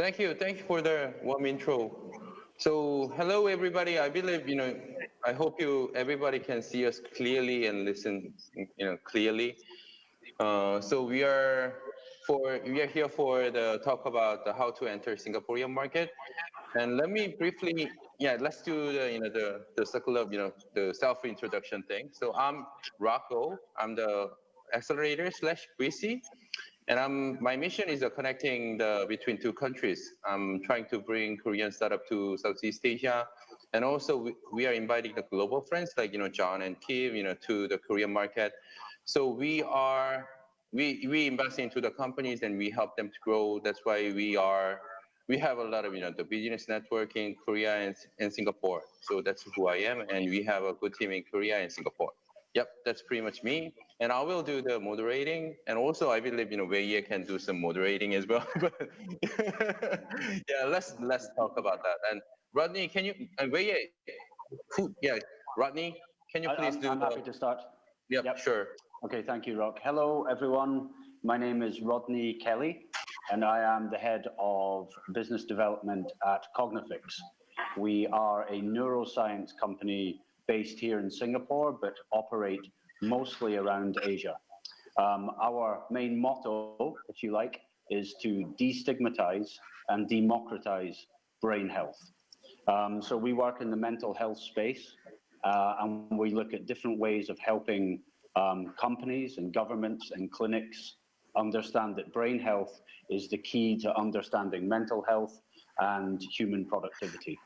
Thank you for the warm intro. So, hello everybody. I believe I hope everybody can see us clearly and listen, clearly. So we are here for the talk about how to enter Singaporean market. And let me briefly, let's do the circle of the self introduction thing. So I'm Rocco. I'm the accelerator / VC. And my mission is connecting between two countries. I'm trying to bring Korean startup to Southeast Asia, and also we are inviting the global friends like John and Keeve, to the Korean market. So we invest into the companies and we help them to grow. That's why we have a lot of the business network in Korea and Singapore. So that's who I am, and we have a good team in Korea and Singapore. Yep, that's pretty much me. And I will do the moderating. And also, I believe, Wei Ye can do some moderating as well. Yeah, let's talk about that. And Rodney, and Wei Ye, Rodney, can you please I'm happy to start. Yep, sure. Okay, thank you, Rock. Hello, everyone. My name is Rodney KELLY, and I am the head of business development at Cognifix. We are a neuroscience company based here in Singapore, but operate mostly around Asia. Our main motto, if you like, is to destigmatize and democratize brain health. So we work in the mental health space, and we look at different ways of helping companies and governments and clinics understand that brain health is the key to understanding mental health and human productivity.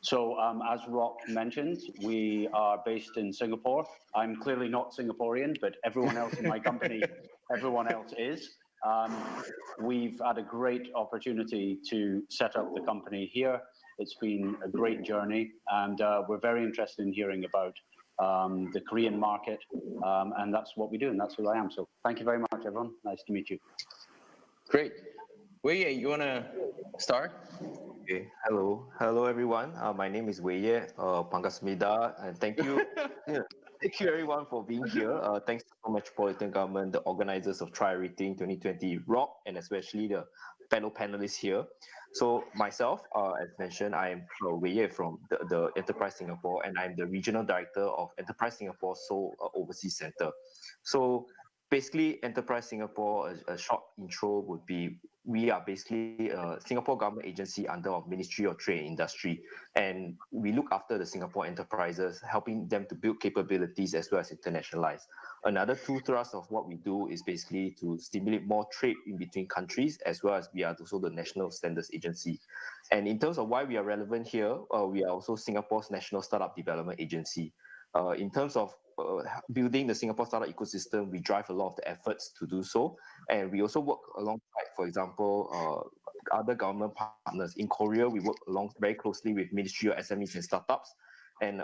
So as Rock mentioned, we are based in Singapore. I'm clearly not Singaporean, but everyone else in my company, everyone else is. We've had a great opportunity to set up the company here. It's been a great journey, and we're very interested in hearing about the Korean market, and that's what we do, and that's who I am. So thank you very much, everyone. Nice to meet you. Great. Wei Ye, you want to start? Okay. Hello everyone. My name is Wei Ye, Pangasmida, and thank you. Thank you everyone for being here. Thanks so much Politan Government, the organizers of Try Everything 2020 Rock, and especially the fellow panelists here. So myself, as mentioned, I am Wei Ye from the Enterprise Singapore, and I'm the Regional Director of Enterprise Singapore Seoul Overseas Center. So basically, Enterprise Singapore, a short intro would be, we are basically a Singapore government agency under our Ministry of Trade and Industry, and we look after the Singapore enterprises, helping them to build capabilities as well as internationalize. Another two thrusts of what we do is basically to stimulate more trade in between countries, as well as we are also the National Standards Agency. And in terms of why we are relevant here, we are also Singapore's National Startup Development Agency. In terms of building the Singapore startup ecosystem, we drive a lot of the efforts to do so. And we also work alongside, for example, other government partners. In Korea, we work very closely with Ministry of SMEs and Startups. And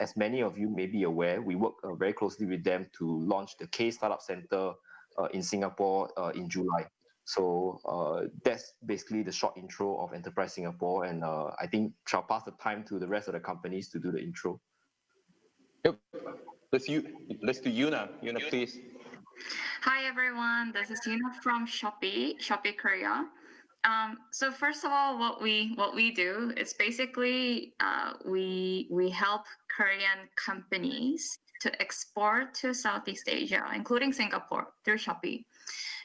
as many of you may be aware, we work very closely with them to launch the K Startup Center in Singapore in July. So that's basically the short intro of Enterprise Singapore. And I think shall pass the time to the rest of the companies to do the intro. Yep. Let's do Yuna. Yuna, please. Hi everyone, this is Yuna from Shopee Korea. So first of all, what we do is basically we help Korean companies to export to Southeast Asia, including Singapore, through Shopee.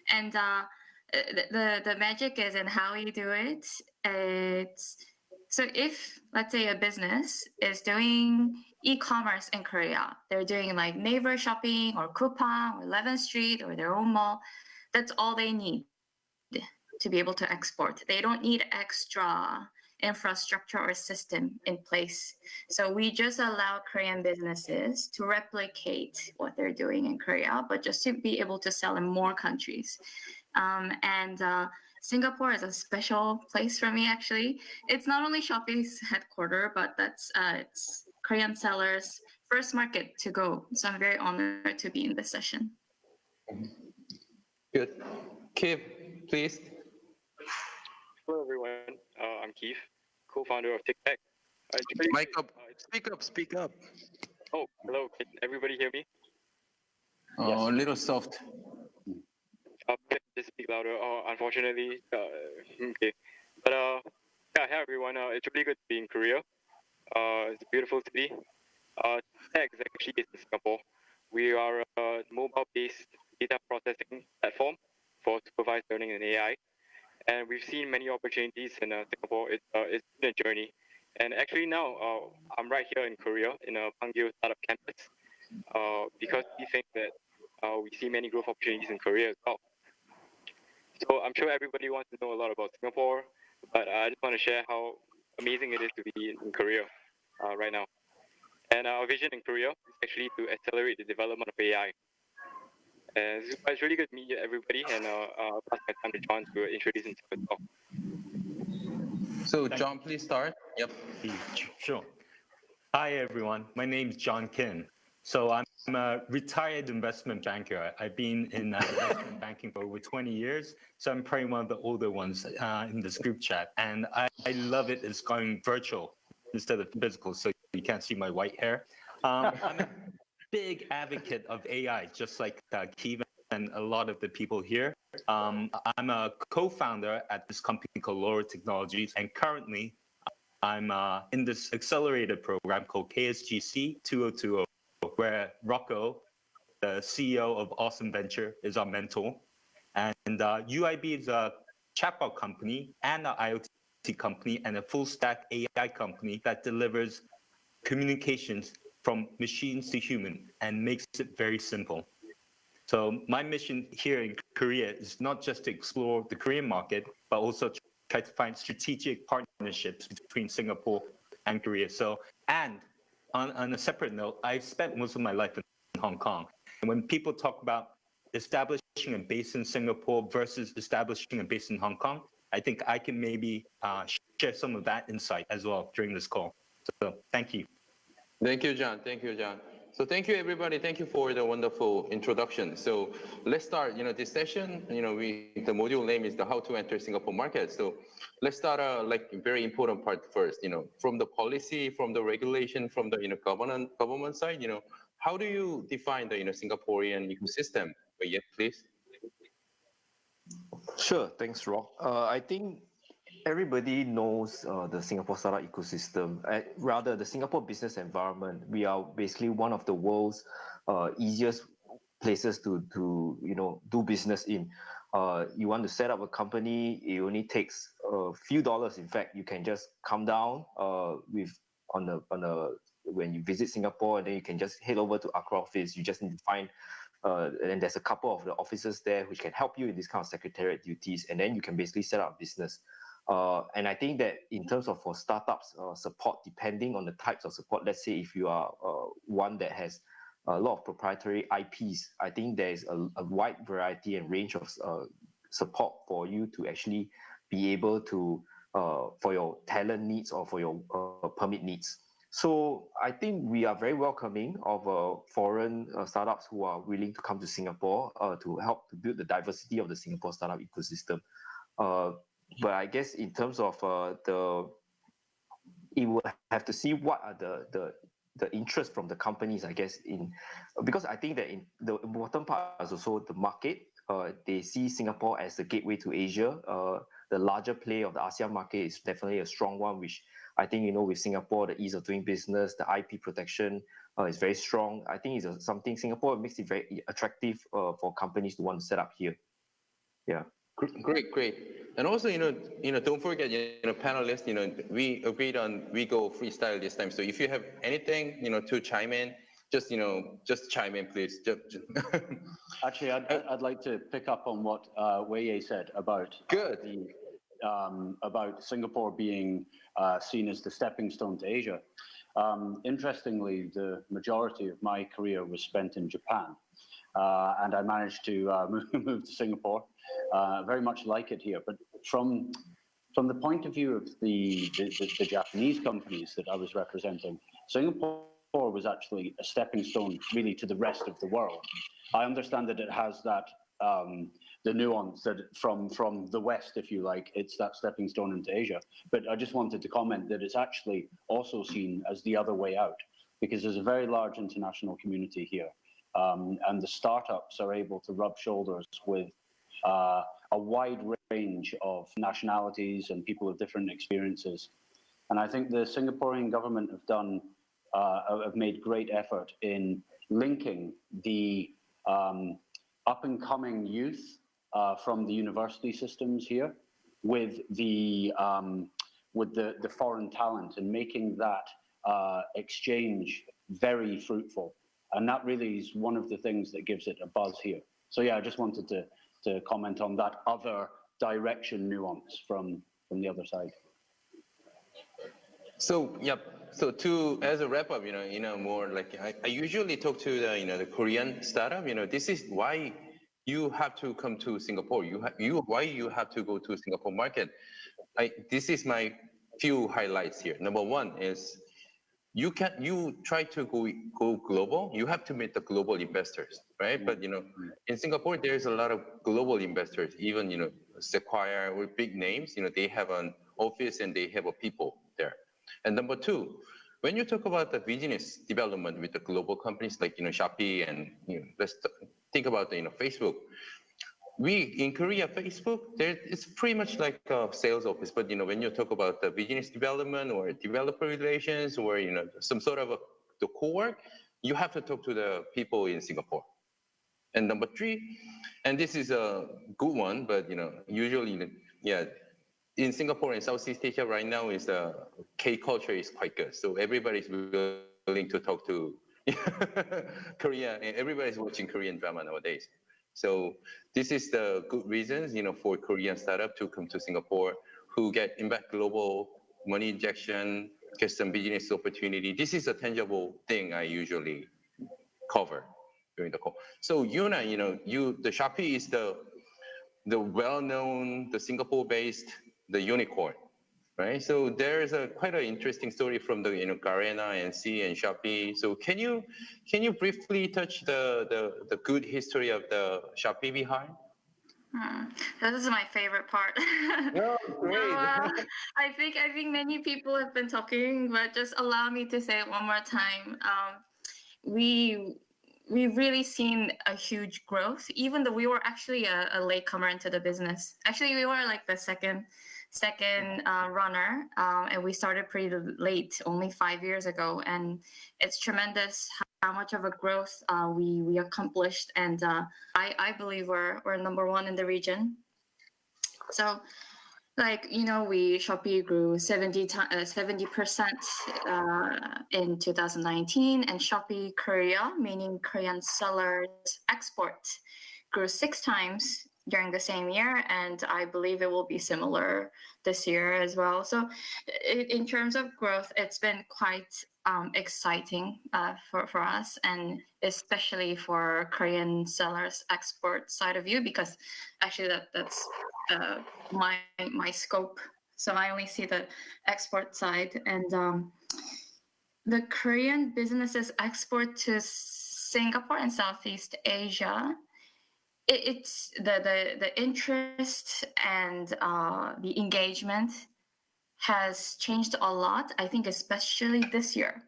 And the magic is in how you do it. So if, let's say, a business is doing e-commerce in Korea, they're doing like Naver Shopping or Coupang or 11th Street or their own mall, that's all they need to be able to export. They don't need extra infrastructure or system in place. So we just allow Korean businesses to replicate what they're doing in Korea, but just to be able to sell in more countries. Singapore is a special place for me, actually. It's not only Shopee's headquarters, but that's it's Korean sellers' first market to go. So I'm very honored to be in this session. Good. Keeve, please. Hello, everyone. I'm Keeve, co-founder of TikTok. Mic up. Speak up. Oh, hello. Can everybody hear me? Oh, yes. A little soft. Just speak louder. Oh, unfortunately, okay. But yeah, hi everyone. It's really good to be in Korea. It's a beautiful city. Tech is actually based in Singapore. We are a mobile-based data processing platform for supervised learning and AI. And we've seen many opportunities in Singapore. It's been a journey. And actually now, I'm right here in Korea in a Pangyo startup campus because we think that we see many growth opportunities in Korea as well. So I'm sure everybody wants to know a lot about Singapore, but I just want to share how amazing it is to be in Korea right now. And our vision in Korea is actually to accelerate the development of AI. And it's really good to meet everybody, and I'll pass my time to John to introduce himself as well. So John, please start. Yep. Sure. Hi, everyone. My name is John Kim. So I'm a retired investment banker. I've been in investment banking for over 20 years. So I'm probably one of the older ones in this group chat. And I love it. It's going virtual instead of physical, so you can't see my white hair. I'm a big advocate of AI, just like Keeve and a lot of the people here. I'm a co-founder at this company called Laura Technologies, and currently I'm in this accelerated program called KSGC 2020, where Rocco, the CEO of Awesomeventure, is our mentor. And UIB is a chatbot company and an IoT company and a full stack AI company that delivers communications from machines to human and makes it very simple. So my mission here in Korea is not just to explore the Korean market, but also try to find strategic partnerships between Singapore and Korea. So, and on a separate note, I've spent most of my life in Hong Kong. And when people talk about establishing a base in Singapore versus establishing a base in Hong Kong, I think I can maybe share some of that insight as well during this call. So thank you. Thank you, John. Thank you, John. So thank you, everybody. Thank you for the wonderful introduction. So let's start, this session, the module name is the how to enter Singapore market. So let's start like a very important part first, from the policy, from the regulation, from the, government side, how do you define the, Singaporean ecosystem? Yeah, please. Sure, thanks, Rock. I think everybody knows the Singapore startup ecosystem. Rather, the Singapore business environment. We are basically one of the world's easiest places to do business in. You want to set up a company, it only takes a few dollars. In fact, you can just come down when you visit Singapore, and then you can just head over to Accra office. You just need to find. And there's a couple of the officers there which can help you in this kind of secretariat duties, and then you can basically set up a business. And I think that in terms of for startups support, depending on the types of support, let's say if you are one that has a lot of proprietary IPs, I think there is a wide variety and range of support for you to actually be able to, for your talent needs or for your permit needs. So I think we are very welcoming of foreign startups who are willing to come to Singapore to help to build the diversity of the Singapore startup ecosystem. But I guess in terms of it will have to see what are the interest from the companies, I guess, because I think that in the important part is also the market. They see Singapore as the gateway to Asia. The larger play of the ASEAN market is definitely a strong one, which I think, with Singapore, the ease of doing business, the IP protection is very strong. I think it's something Singapore makes it very attractive for companies to want to set up here. Yeah. Great. And also, don't forget, panelists, we agreed on we go freestyle this time. So if you have anything, to chime in, just chime in, please. Actually, I'd like to pick up on what Wei Ye said about about Singapore being seen as the stepping stone to Asia. Interestingly, the majority of my career was spent in Japan, and I managed to move to Singapore. Very much like it here, but from the point of view of the Japanese companies that I was representing, Singapore was actually a stepping stone really to the rest of the world. I understand that it has that the nuance that from the West, if you like, it's that stepping stone into Asia. But I just wanted to comment that it's actually also seen as the other way out, because there's a very large international community here, and the startups are able to rub shoulders with a wide range of nationalities and people with different experiences. And I think the Singaporean government have made great effort in linking the up-and-coming youth from the university systems here with the foreign talent and making that exchange very fruitful. And that really is one of the things that gives it a buzz here. So yeah, I just wanted to comment on that other direction nuance from the other side. So yep. So as a wrap up, more like I usually talk to the Korean startup. This is why you have to come to Singapore. Why you have to go to Singapore market. This is my few highlights here. Number one is you try to go global. You have to meet the global investors, right? But in Singapore there's a lot of global investors. Even Sequoia or big names. They have an office and they have a people there. And number two, when you talk about the business development with the global companies like Shopee and let's think about Facebook. In Korea, Facebook, it's pretty much like a sales office. But when you talk about the business development or developer relations or some sort of the core, you have to talk to the people in Singapore. And number three, and this is a good one, but usually, yeah. In Singapore and Southeast Asia right now is the K culture is quite good. So everybody's willing to talk to Korea, and everybody's watching Korean drama nowadays. So this is the good reasons, for Korean startup to come to Singapore, who get impact global money injection, get some business opportunity. This is a tangible thing I usually cover during the call. So Yuna, the Shopee is the well-known, the Singapore-based, the unicorn, right? So there is quite an interesting story from the Garena and C and Shopee. So can you briefly touch the good history of the Shopee behind? This is my favorite part. Oh, great. So, I think many people have been talking, but just allow me to say it one more time. We've really seen a huge growth, even though we were actually a latecomer into the business. Actually, we were like the second runner, and we started pretty late, only 5 years ago. And it's tremendous how much of a growth we accomplished. And I believe we're number one in the region. So, Shopee grew 70% in 2019, and Shopee Korea, meaning Korean sellers export, grew 6 times during the same year, and I believe it will be similar this year as well. So in terms of growth, it's been quite exciting for us, and especially for Korean sellers export side of view, because actually that's my scope. So I only see the export side, and the Korean businesses export to Singapore and Southeast Asia. It's the interest and the engagement has changed a lot. I think especially this year.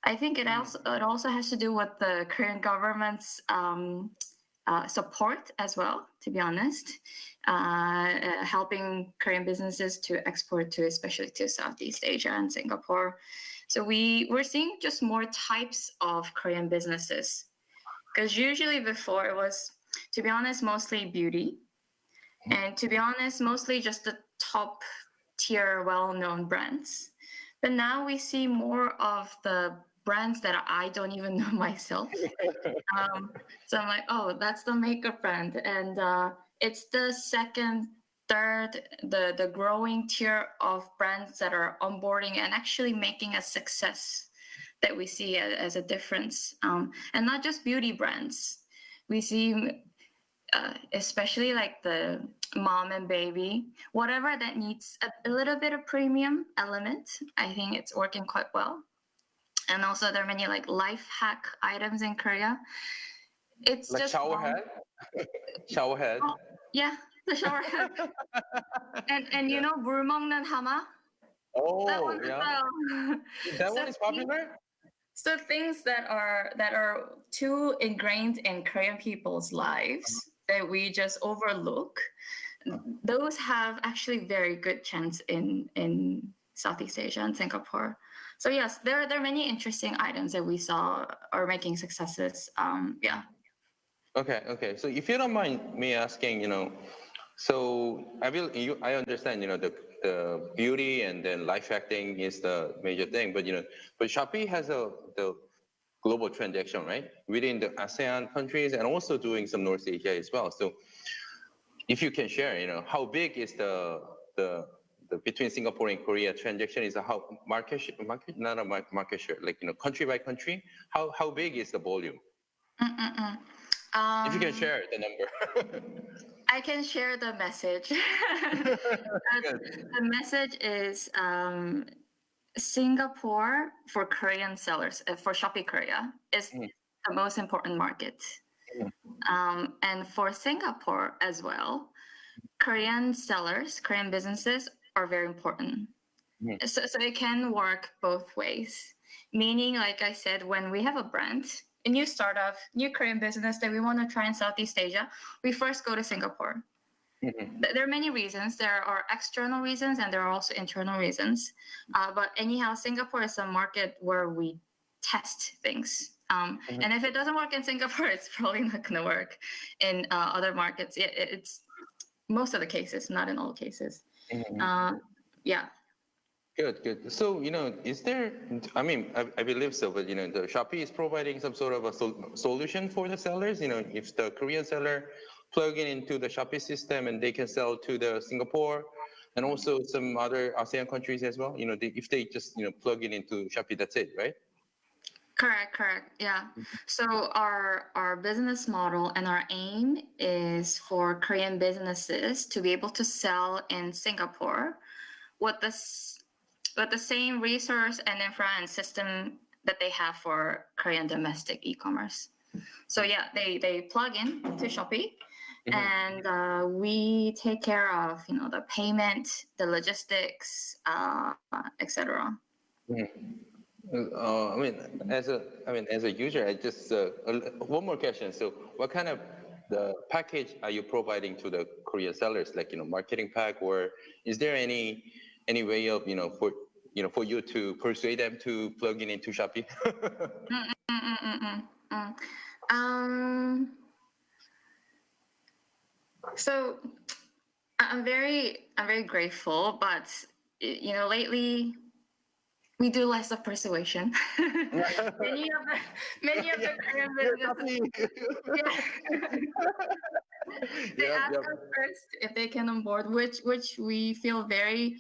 I think it also has to do with the Korean government's support as well, to be honest, helping Korean businesses to export to, especially to Southeast Asia and Singapore. So we're seeing just more types of Korean businesses, because usually before it was, to be honest, mostly beauty, and to be honest, mostly just the top tier well-known brands. But now we see more of the brands that I don't even know myself. So I'm like, oh, that's the makeup brand. And it's the second, third, the growing tier of brands that are onboarding and actually making a success that we see as a difference. And not just beauty brands. We see, especially like the mom and baby, whatever that needs a little bit of premium element, I think it's working quite well. And also there are many like life hack items in Korea. It's like just shower head? Shower head. Oh, yeah, the shower head. and you know, 물 먹는 하마? That one as yeah. well. That one is popular? So things that are too ingrained in Korean people's lives, that we just overlook, those have actually very good chance in Southeast Asia and Singapore. So yes, there are many interesting items that we saw are making successes. Yeah. Okay. So if you don't mind me asking, so I understand, the beauty and then life hacking is the major thing, but but Shopee has the global transaction, right? Within the ASEAN countries and also doing some North Asia as well. So if you can share, how big is the between Singapore and Korea transaction is how market share, like country by country, how big is the volume? If you can share the number. I can share the message. The message is Singapore for Korean sellers, for Shopee Korea, is the most important market. And for Singapore as well, Korean sellers, Korean businesses are very important. So it can work both ways. Meaning, like I said, when we have a brand, a new startup, new Korean business that we want to try in Southeast Asia, we first go to Singapore. There are many reasons. There are external reasons and there are also internal reasons. But anyhow, Singapore is a market where we test things. And if it doesn't work in Singapore, it's probably not going to work in other markets. It's most of the cases, not in all cases. Yeah. Good. So, is there, I believe so, but, the Shopee is providing some sort of a solution for the sellers, if the Korean seller plug in into the Shopee system and they can sell to the Singapore and also some other ASEAN countries as well, if they just, plug it into Shopee, that's it, right? Correct. Yeah. So our business model and our aim is for Korean businesses to be able to sell in Singapore with the same resource and infra and system that they have for Korean domestic e-commerce. So yeah, they plug in to Shopee, and we take care of the payment, the logistics, etc. As a user, I just one more question. So, what kind of the package are you providing to the Korean sellers? Like marketing pack, or is there any way of for you to persuade them to plug in into Shopee? So I'm very grateful, but lately we do less of persuasion. many of the Korean businesses, they ask us first if they can onboard, which we feel very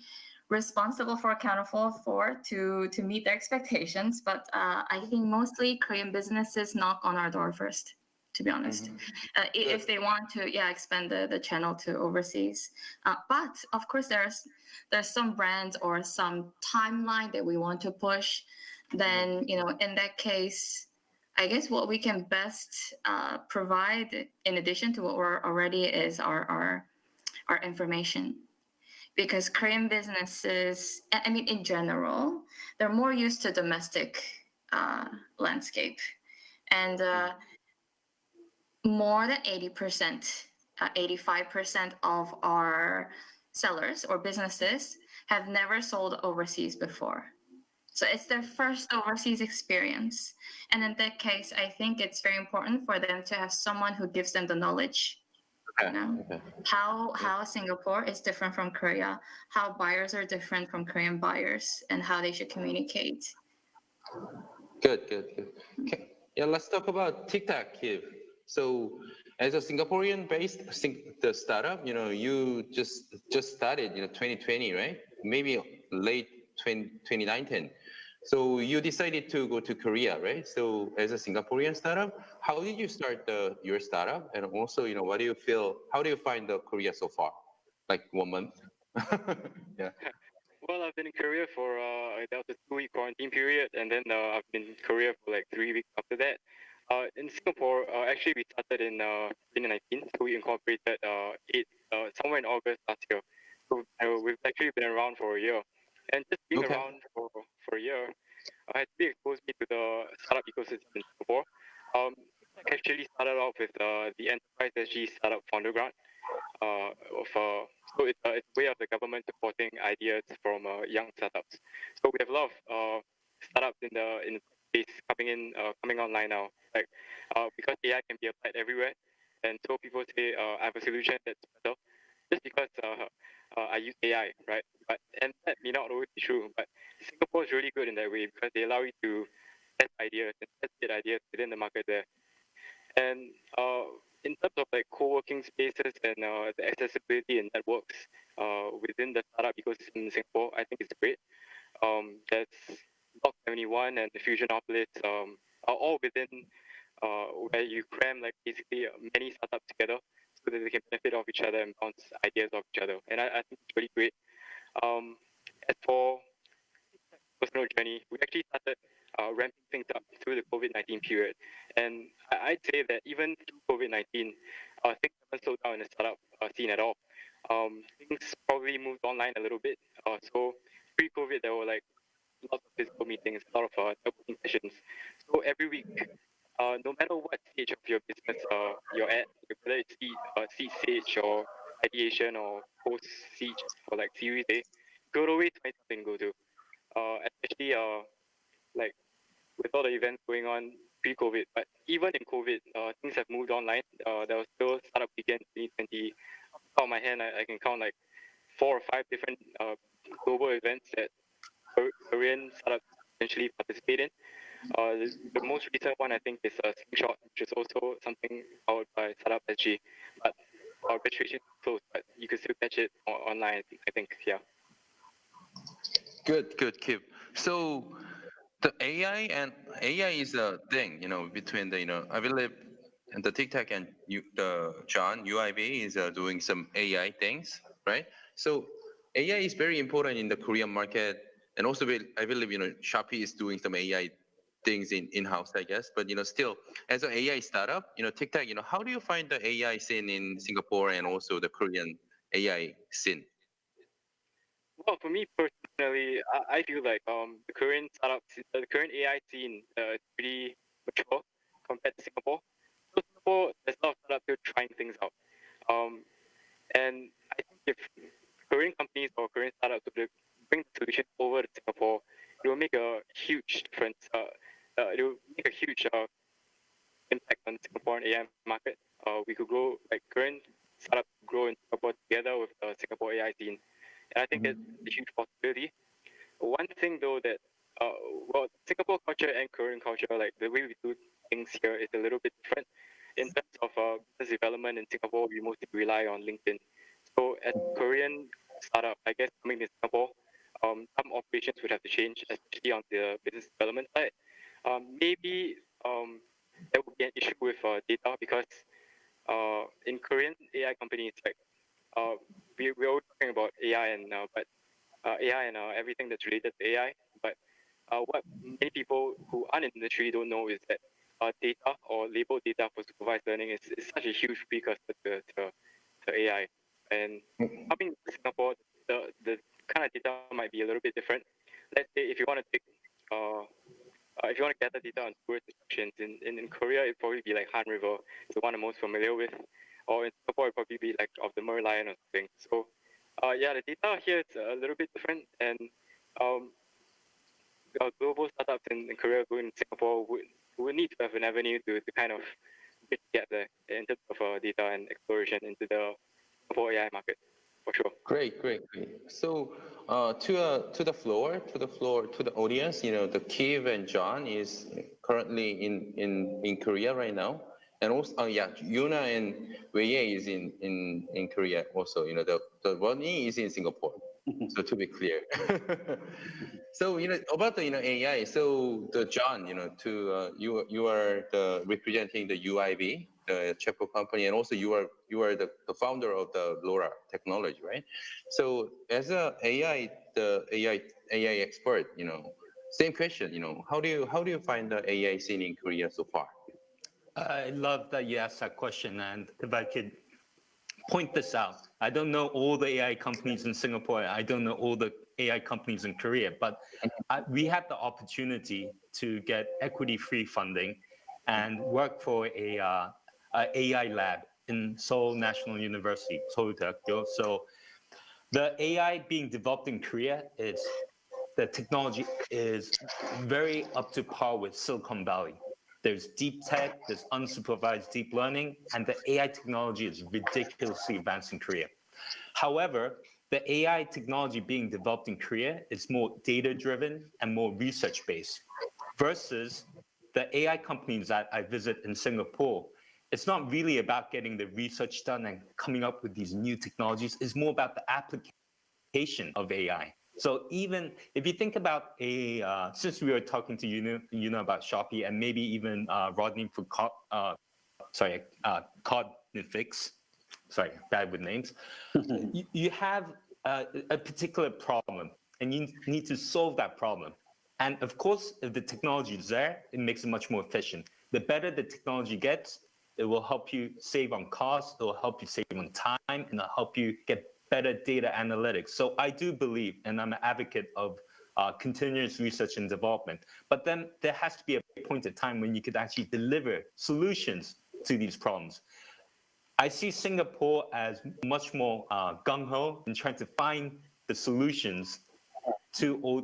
responsible for, accountable for, to meet their expectations. But I think mostly Korean businesses knock on our door first, to be honest, if they want to expand the channel to overseas. But of course there's some brands or some timeline that we want to push. Then in that case, I guess what we can best provide in addition to what we're already is our information. Because Korean businesses, in general, they're more used to domestic landscape. And more than 80%, 85% of our sellers or businesses have never sold overseas before. So it's their first overseas experience. And in that case, I think it's very important for them to have someone who gives them the knowledge. How Singapore is different from Korea, how buyers are different from Korean buyers, and how they should communicate. Good. Okay. Yeah, let's talk about TikTok, Keeve. So, as a Singaporean-based the startup, you just started, 2020, right? Maybe late 2019. So you decided to go to Korea, right? So as a Singaporean startup, how did you start your startup? And also, what do you feel? How do you find Korea so far? Like 1 month? Yeah. Well, I've been in Korea for that was a 2-week quarantine period, and then I've been in Korea for like 3 weeks after that. In Singapore, actually, we started in 2019, so we incorporated somewhere in August last year. So we've actually been around for a year, and just being around for a year, it really exposed me to the startup ecosystem in Singapore. actually started off with the Enterprise SG Startup Founder Grant. So it's a way of the government supporting ideas from young startups. So we have a lot of startups in the space coming online now. Like because AI can be applied everywhere, and so people say I have a solution that's better just because I use AI, right? And that may not always be true. But Singapore is really good in that way because they allow you to test ideas and test ideas within the market there. And in terms of like co-working spaces and the accessibility and networks within the startup ecosystem in Singapore, I think it's great. There's Block 71 and the Fusionopolis are all within where you cram like basically many startups together so that they can benefit off each other and bounce ideas off each other. And I think it's really great. As for personal journey, we actually started ramping things up through the COVID-19 period. And I'd say that even through COVID-19, things haven't slowed down in the startup scene at all. Things probably moved online a little bit. So pre-COVID, there were like lots of physical meetings, a lot of networking sessions. So every week, no matter what stage of your business you're at, whether it's seed stage or ideation or post-seed or like Series A, go to find something to go to. Especially like with all the events going on pre-COVID, but even in COVID, things have moved online. There was still Startup Weekend 2020. Off the top of my hand, I can count like 4 or 5 different global events that Korean startups essentially participate in. The most recent one, I think, is Slingshot, which is also something powered by Startup SG. But registration is closed, but you can still catch it online, I think, yeah. Good, Keeve. So the AI is a thing, between the, I believe, and the TikTok and the John UIB is doing some AI things, right? So AI is very important in the Korean market, and also I believe Shopee is doing some AI things in-house, I guess. But still, as an AI startup, TikTok, how do you find the AI scene in Singapore and also the Korean AI scene? Well, for me personally, I feel like the current AI scene is pretty mature compared to Singapore. So Singapore, there's a lot of startups still trying things out. And I think if Korean companies or Korean startups would bring the solution over to Singapore, it will make a huge difference. It will make a huge impact on the Singaporean AI market. We could grow, like Korean startups grow in Singapore together with the Singapore AI scene. And I think that's a huge possibility. One thing though that, well, Singapore culture and Korean culture, like the way we do things here is a little bit different. In terms of business development in Singapore, we mostly rely on LinkedIn. So as a Korean startup, I guess coming to Singapore, some operations would have to change, especially on the business development side. Maybe there would be an issue with data because in Korean AI companies, like we're always talking about AI and AI and everything that's related to AI. But what many people who aren't in the industry don't know is that data or labeled data for supervised learning is such a huge precursor to AI. And coming to Singapore, the kind of data might be a little bit different. Let's say if you want to take if you want to gather data on tourist attractions in Korea, it'd probably be like Han River, the one I'm most familiar with. Or in Singapore, it'd probably be like of the Merlion or something. So yeah, the data here is a little bit different, and global startups in Korea going to Singapore would need to have an avenue to kind of get there in terms of data and exploration into the Singapore AI market, for sure. Great. So to the audience, the Keeve and John is currently in Korea right now. And also, Yuna and Wei Ye is in Korea also. The Rodney is in Singapore. So to be clear. So about the AI. So the John, you are representing the UIB, the Checo company, and also you are the founder of the LoRa technology, right? So as the AI expert, same question. How do you find the AI scene in Korea so far? I love that you asked that question. And if I could point this out, I don't know all the AI companies in Singapore. I don't know all the AI companies in Korea, but we had the opportunity to get equity-free funding and work for a AI lab in Seoul National University, 서울대학교. So the AI being developed in Korea, the technology is very up to par with Silicon Valley. There's deep tech, there's unsupervised deep learning, and the AI technology is ridiculously advanced in Korea. However, the AI technology being developed in Korea is more data-driven and more research-based, versus the AI companies that I visit in Singapore. It's not really about getting the research done and coming up with these new technologies. It's more about the application of AI. So even if you think about since we were talking to you know about Shopee and maybe even Rodney for Cognifix, sorry, bad with names. You have a particular problem and you need to solve that problem. And of course, if the technology is there, it makes it much more efficient. The better the technology gets, it will help you save on costs, it will help you save on time, and it'll help you get better data analytics. So I do believe, and I'm an advocate of continuous research and development, but then there has to be a point of time when you could actually deliver solutions to these problems. I see Singapore as much more gung-ho in trying to find the solutions to all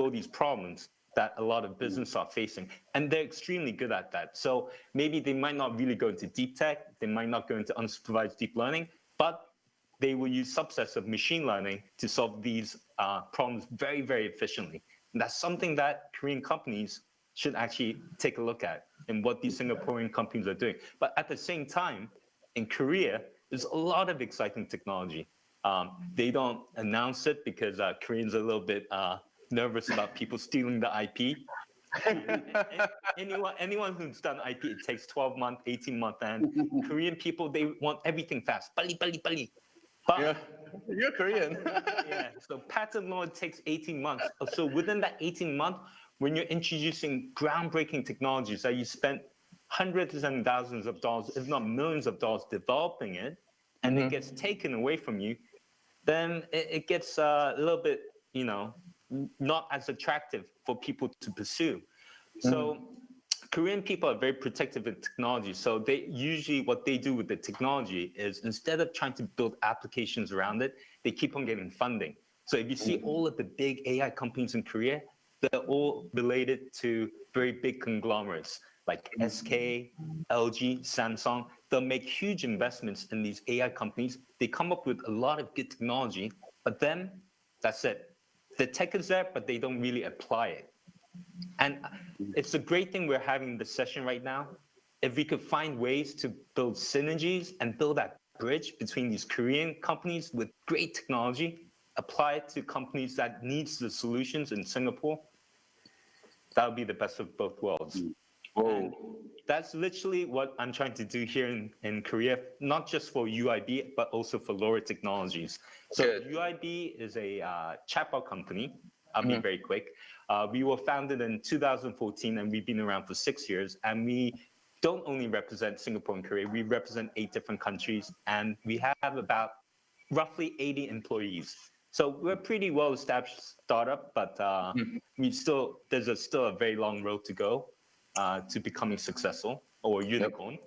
these problems that a lot of businesses are facing. And they're extremely good at that. So maybe they might not really go into deep tech, they might not go into unsupervised deep learning, but they will use subsets of machine learning to solve these problems very, very efficiently. And that's something that Korean companies should actually take a look at and what these Singaporean companies are doing. But at the same time, in Korea, there's a lot of exciting technology. They don't announce it because Koreans are a little bit nervous about people stealing the IP. anyone who's done IP, it takes 12 months, 18 months, and Korean people, they want everything fast. Pali. But, yeah, you're Korean. yeah, so patent law takes 18 months. So within that 18 months, when you're introducing groundbreaking technologies that you spent hundreds and thousands of dollars, if not millions of dollars developing it, and it gets taken away from you, then it gets a little bit, not as attractive for people to pursue. So Korean people are very protective of technology. So they usually, what they do with the technology is instead of trying to build applications around it, they keep on getting funding. So if you see all of the big AI companies in Korea, they're all related to very big conglomerates like SK, LG, Samsung. They'll make huge investments in these AI companies. They come up with a lot of good technology, but then that's it. The tech is there, but they don't really apply it. And it's a great thing we're having this session right now. If we could find ways to build synergies and build that bridge between these Korean companies with great technology, apply it to companies that needs the solutions in Singapore, that would be the best of both worlds. And that's literally what I'm trying to do here in Korea, not just for UIB, but also for Laura Technologies. So UIB is a chatbot company. I'll be very quick. We were founded in 2014, and we've been around for 6 years. And we don't only represent Singapore and Korea, we represent 8 different countries. And we have about roughly 80 employees. So we're a pretty well-established startup, but there's still a very long road to go to becoming successful or unicorn.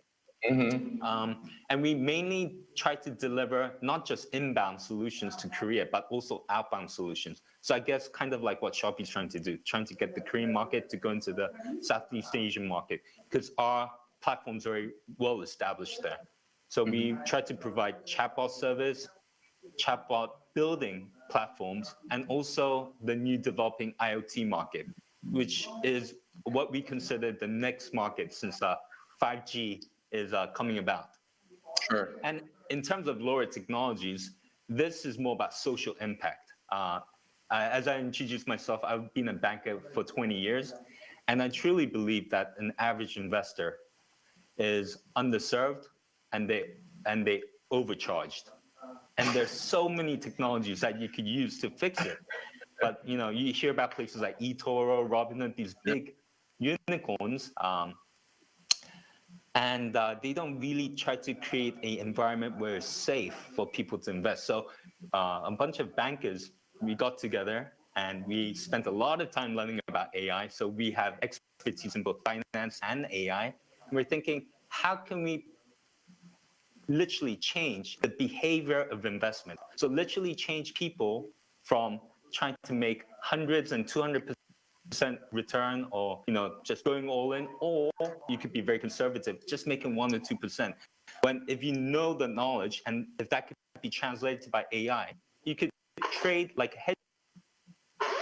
And we mainly try to deliver not just inbound solutions to Korea, but also outbound solutions. So I guess kind of like what Shopee is trying to do, trying to get the Korean market to go into the Southeast Asian market, because our platform's very well established there. So we try to provide chatbot service, chatbot building platforms, and also the new developing IoT market, which is what we consider the next market since 5G is coming about. Sure. And in terms of Laura Technologies, this is more about social impact. As I introduced myself, I've been a banker for 20 years, and I truly believe that an average investor is underserved and they overcharged. And there's so many technologies that you could use to fix it. But you hear about places like eToro, Robinhood, these big unicorns, and they don't really try to create an environment where it's safe for people to invest. So a bunch of bankers, we got together and we spent a lot of time learning about AI. So we have expertise in both finance and AI. And we're thinking, how can we literally change the behavior of investment? So literally change people from trying to make hundreds and 200% return, or just going all in, or you could be very conservative, just making 1 or 2%. When if you know the knowledge, and if that could be translated by AI, you could trade like a hedge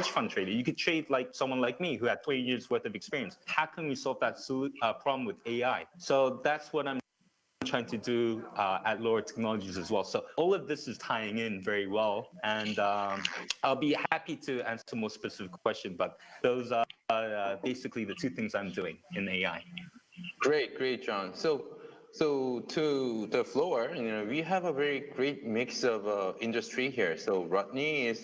fund trader. You could trade like someone like me who had 20 years worth of experience. How can we solve that problem with AI? So that's what I'm trying to do at Lower Technologies as well. So all of this is tying in very well, and I'll be happy to answer more specific questions, but those are basically the two things I'm doing in AI. Great, John. So to the floor, we have a very great mix of industry here. So Rodney is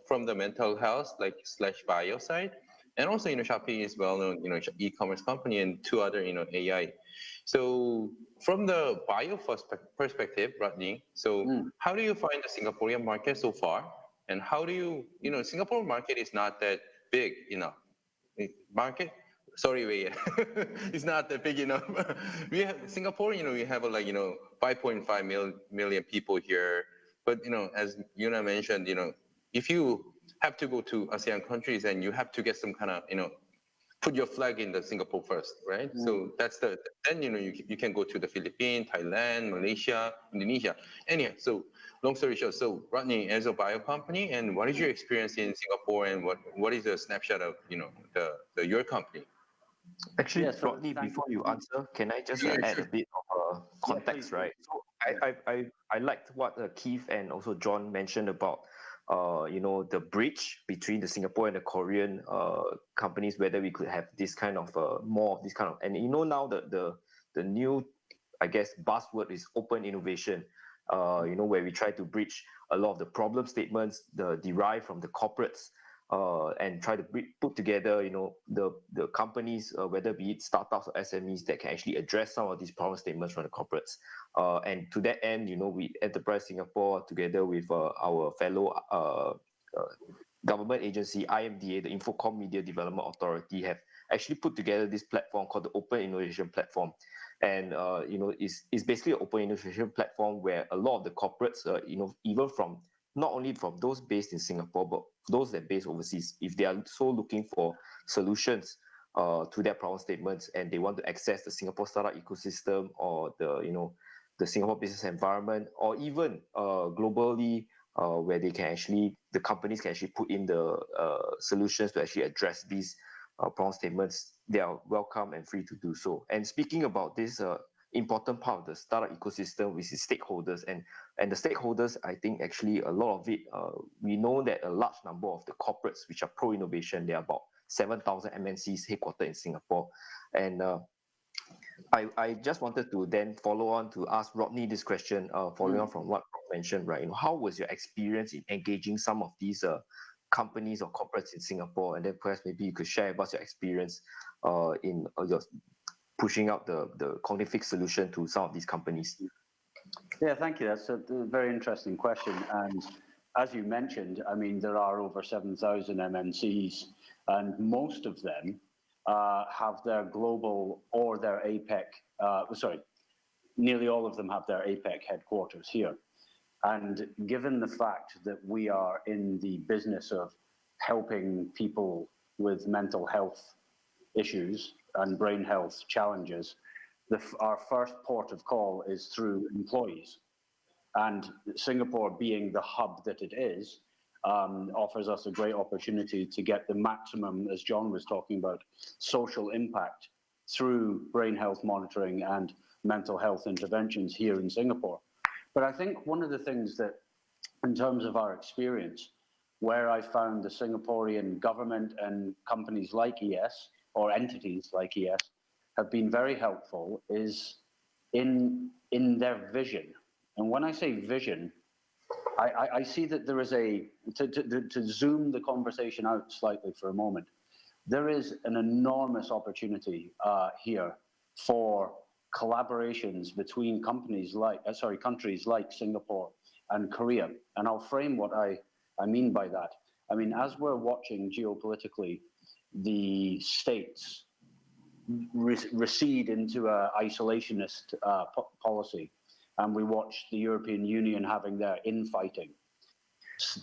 from the mental health / bio side, and also Shopee is well-known e-commerce company, and two other AI. So from the bio perspective, Rodney, so how do you find the Singaporean market so far, and how do you Singapore market is not that big market. Sorry, Wei Ye. It's not that big enough. We have Singapore, we have 5.5 million people here. But as Yuna mentioned, if you have to go to ASEAN countries and you have to get some kind of put your flag in the Singapore first, right? So that's then you can go to the Philippines, Thailand, Malaysia, Indonesia. Anyhow, so long story short, so Rodney, as a bio company, and what is your experience in Singapore, and what is the snapshot of your company? Actually, Yeah, so Rodney, thank before you. you answer, can I just Yeah, add sure. a bit of context, please. right? So I liked what Keeve and also John mentioned about the bridge between the Singapore and the Korean companies, whether we could have this kind of more of this kind of, and now the new, I guess, buzzword is open innovation. Where we try to bridge a lot of the problem statements derived from the corporates, and try to put together, the companies, whether be it startups or SMEs, that can actually address some of these problem statements from the corporates. And to that end, we Enterprise Singapore, together with our fellow government agency, IMDA, the Infocom Media Development Authority, have actually put together this platform called the Open Innovation Platform. And it's basically an open innovation platform where a lot of the corporates, even from not only from those based in Singapore, but those that are based overseas, if they are so looking for solutions to their problem statements, and they want to access the Singapore startup ecosystem, or the Singapore business environment, or even globally, where they can the companies can actually put in the solutions to actually address these problem statements, they are welcome and free to do so. And speaking about this important part of the startup ecosystem, which is stakeholders, and the stakeholders, I think actually a lot of it, we know that a large number of the corporates which are pro-innovation, there are about 7,000 MNCs headquartered in Singapore. And I just wanted to then follow on to ask Rodney this question, following on from what Rob mentioned, right? How was your experience in engaging some of these companies or corporates in Singapore? And then perhaps maybe you could share about your experience in your pushing out the Cognifix solution to some of these companies. Yeah, thank you. That's a very interesting question. And as you mentioned, I mean, there are over 7,000 MNCs, and most of them have their global or their APEC, nearly all of them have their APEC headquarters here. And given the fact that we are in the business of helping people with mental health issues and brain health challenges, our first port of call is through employees. And Singapore, being the hub that it is, offers us a great opportunity to get the maximum, as John was talking about, social impact through brain health monitoring and mental health interventions here in Singapore. But I think one of the things that, in terms of our experience, where I found the Singaporean government and companies like ES, or entities like ES, have been very helpful is in their vision. And when I say vision, I see that there is to zoom the conversation out slightly for a moment, there is an enormous opportunity here for collaborations between countries like Singapore and Korea. And I'll frame what I mean by that. I mean, as we're watching geopolitically, the states recede into an isolationist policy, and we watched the European Union having their infighting.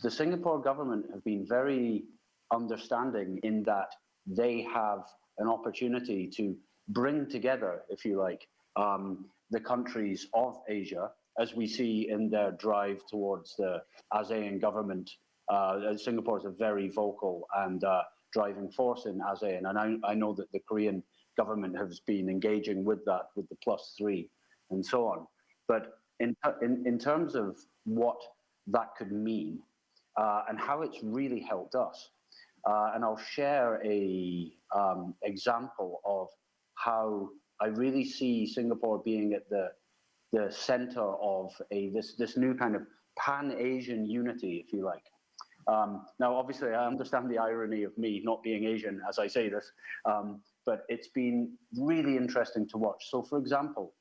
The Singapore government have been very understanding in that they have an opportunity to bring together, if you like, the countries of Asia, as we see in their drive towards the ASEAN government. Singapore is a very vocal and driving force in ASEAN, and I know that the Korean government has been engaging with that, with the +3 and so on. But in terms of what that could mean and how it's really helped us, and I'll share a example of how I really see Singapore being at the center of this new kind of pan-Asian unity, if you like. Now, obviously, I understand the irony of me not being Asian as I say this, but it's been really interesting to watch. So, for example,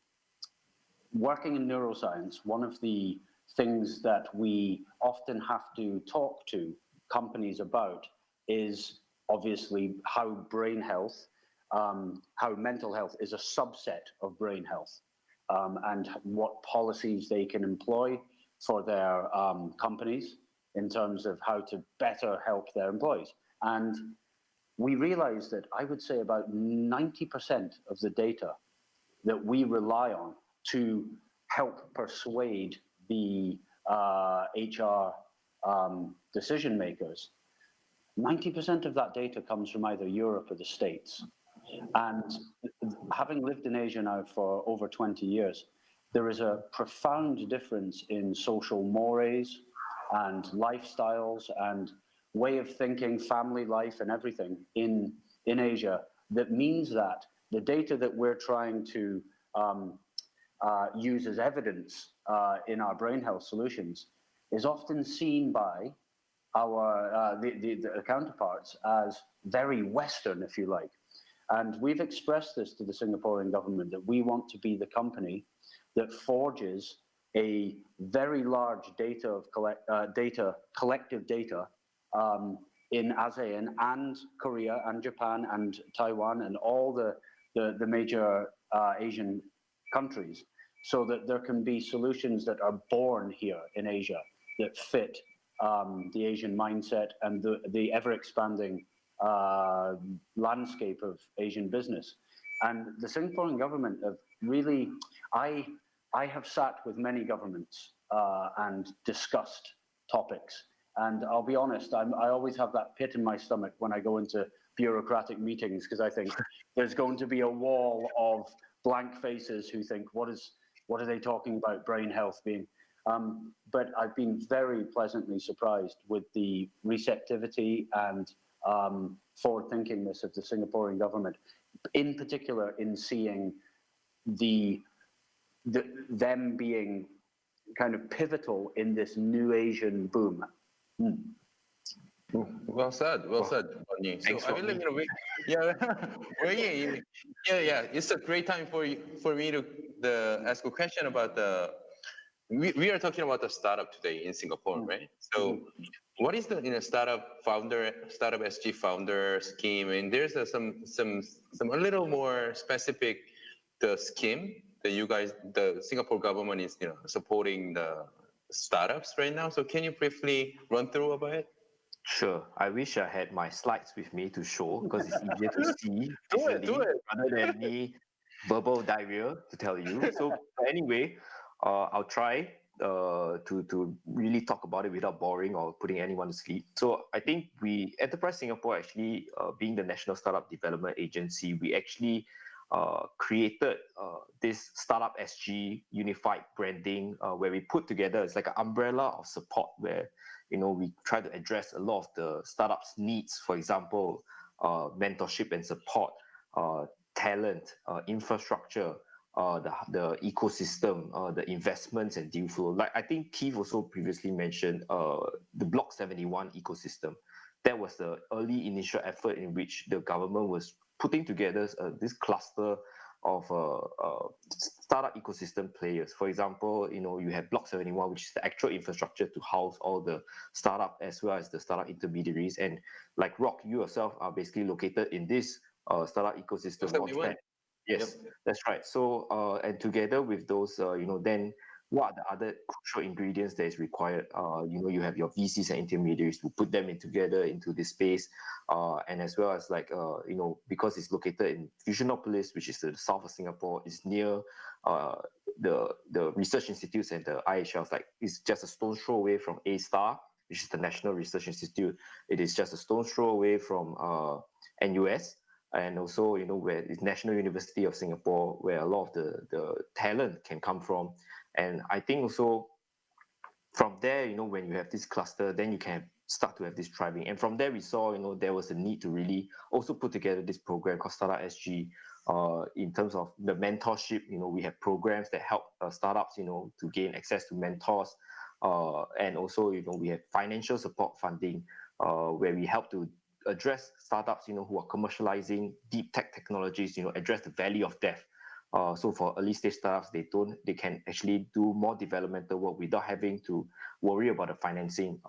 working in neuroscience, one of the things that we often have to talk to companies about is obviously how brain health, how mental health is a subset of brain health, and what policies they can employ for their companies in terms of how to better help their employees. And we realized that I would say about 90% of the data that we rely on to help persuade the HR decision makers, 90% of that data comes from either Europe or the States. And having lived in Asia now for over 20 years, there is a profound difference in social mores and lifestyles and way of thinking, family life and everything in Asia, that means that the data that we're trying to use as evidence in our brain health solutions is often seen by our the counterparts as very Western, if you like. And we've expressed this to the Singaporean government, that we want to be the company that forges a very large collective data in ASEAN and Korea and Japan and Taiwan and all the major Asian countries, so that there can be solutions that are born here in Asia that fit the Asian mindset and the ever-expanding landscape of Asian business. And the Singaporean government have really, I have sat with many governments and discussed topics. And I'll be honest, I always have that pit in my stomach when I go into bureaucratic meetings, because I think there's going to be a wall of blank faces who think, what are they talking about brain health being? But I've been very pleasantly surprised with the receptivity and forward-thinkingness of the Singaporean government, in particular in seeing them being kind of pivotal in this new Asian boom. Well said, Rodney. So I believe, it's a great time for me to ask a question about we are talking about the startup today in Singapore, right? So what is the startup SG founder scheme? And there's some a little more specific the scheme that you guys, the Singapore government is supporting the startups right now. So can you briefly run through about it? Sure. I wish I had my slides with me to show, because it's easier to see Do it. rather than me verbal diarrhea to tell you. So anyway, I'll try to really talk about it without boring or putting anyone to sleep. So I think Enterprise Singapore actually, being the National Startup Development Agency, we actually created this Startup SG unified branding, where we put together, it's like an umbrella of support where we try to address a lot of the startups' needs. For example, mentorship and support, talent, infrastructure, the ecosystem, the investments and deal flow. Like I think Keeve also previously mentioned, the Block 71 ecosystem. That was the early initial effort in which the government was putting together this cluster of startup ecosystem players. For example, you have Block 71, which is the actual infrastructure to house all the startup as well as the startup intermediaries. And like Rock, you yourself are basically located in this startup ecosystem That's what we launchpad. want. Yes, that's right. So, and together with those, then what are the other crucial ingredients that is required? You have your VCs and intermediaries to put them in together into this space, and as well as like, because it's located in Fusionopolis, which is the south of Singapore, it's near the research institutes and the IHLs. Like, it's just a stone's throw away from A-STAR, which is the National Research Institute. It is just a stone's throw away from NUS. And also, where it's National University of Singapore, where a lot of the talent can come from. And I think also from there, when you have this cluster, then you can start to have this thriving. And from there, we saw, there was a need to really also put together this program called Startup SG. In terms of the mentorship, we have programs that help startups, to gain access to mentors. And also, we have financial support funding, where we help to address startups, who are commercializing deep tech technologies, address the valley of death. So for early stage startups, they can actually do more developmental work without having to worry about the financing.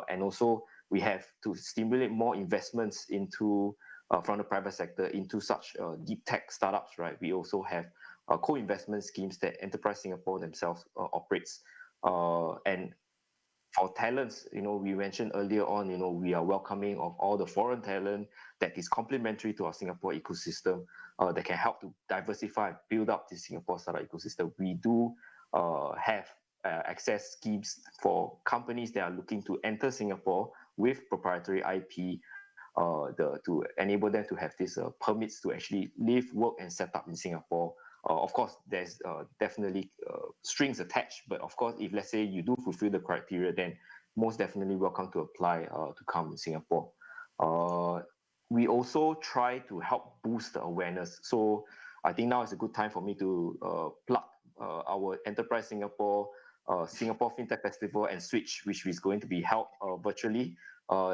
And also we have to stimulate more investments into from the private sector into such deep tech startups, right? We also have co-investment schemes that Enterprise Singapore themselves operates. And for talents, we mentioned earlier on, we are welcoming of all the foreign talent that is complementary to our Singapore ecosystem, that can help to diversify and build up the Singapore startup ecosystem. We do have access schemes for companies that are looking to enter Singapore with proprietary IP, to enable them to have these permits to actually live, work, and set up in Singapore. Of course, there's definitely strings attached, but of course, if let's say you do fulfill the criteria, then most definitely welcome to apply to come in Singapore. We also try to help boost the awareness. So I think now is a good time for me to plug our Enterprise Singapore, Singapore FinTech Festival and Switch, which is going to be held virtually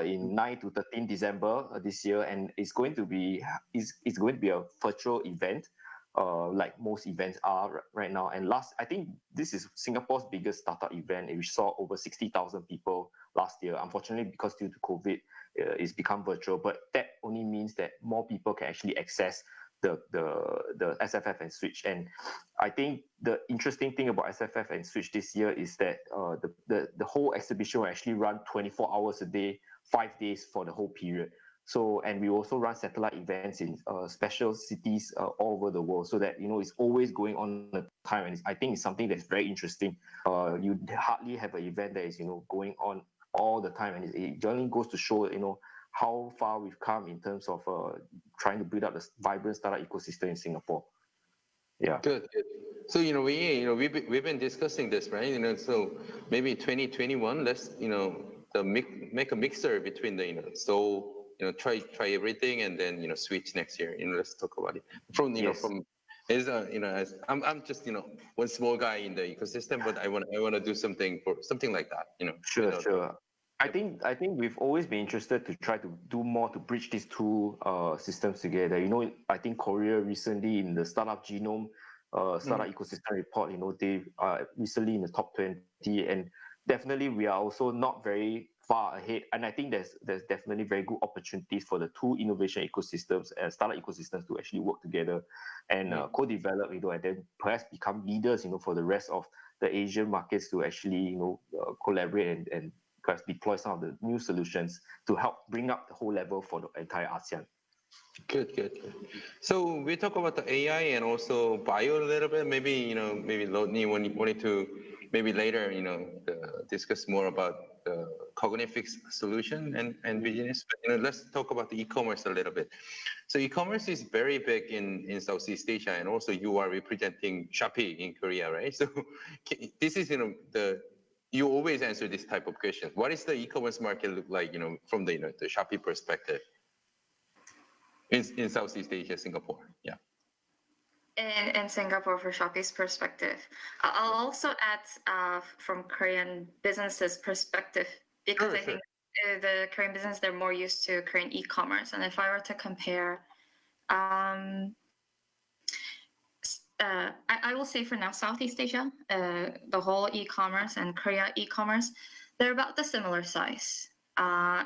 in 9 to 13 December this year, and it's going to be a virtual event. Like most events are right now. And I think this is Singapore's biggest startup event, and we saw over 60,000 people last year. Unfortunately, because due to COVID, it's become virtual, but that only means that more people can actually access the SFF and Switch. And I think the interesting thing about SFF and Switch this year is that the whole exhibition will actually run 24 hours a day, 5 days for the whole period. So, and we also run satellite events in special cities all over the world, so that it's always going on at the time. And I think it's something that's very interesting. You hardly have an event that is going on all the time, and it only goes to show how far we've come in terms of trying to build up the vibrant startup ecosystem in Singapore. Yeah. Good. So we've been discussing this, right? So maybe 2021, let's make a mixer between the so. Try everything, and then switch next year. Let's talk about it. From as I'm just one small guy in the ecosystem, but I want to do something like that. Sure. I think we've always been interested to try to do more to bridge these two systems together. I think Korea recently in the Startup Genome Startup Ecosystem Report, they are recently in the top 20, and definitely we are also not very far ahead. And I think there's definitely very good opportunities for the two innovation ecosystems and startup ecosystems to actually work together and co-develop, and then perhaps become leaders, for the rest of the Asian markets to actually, collaborate and perhaps deploy some of the new solutions to help bring up the whole level for the entire ASEAN. Good. So we talk about the AI and also bio a little bit. Maybe Rodney wanted to maybe later discuss more about the cognifix solution and business. But let's talk about the e-commerce a little bit. So e-commerce is very big in Southeast Asia, and also you are representing Shopee in Korea, right? So this is you always answer this type of question. What is the e-commerce market look like? From the the Shopee perspective. In Southeast Asia, Singapore, yeah. In Singapore, for Shopee's perspective, I'll also add from Korean businesses' perspective, because I think the Korean business, they're more used to Korean e-commerce. And if I were to compare, I will say for now, Southeast Asia, the whole e-commerce and Korea e-commerce, they're about the similar size.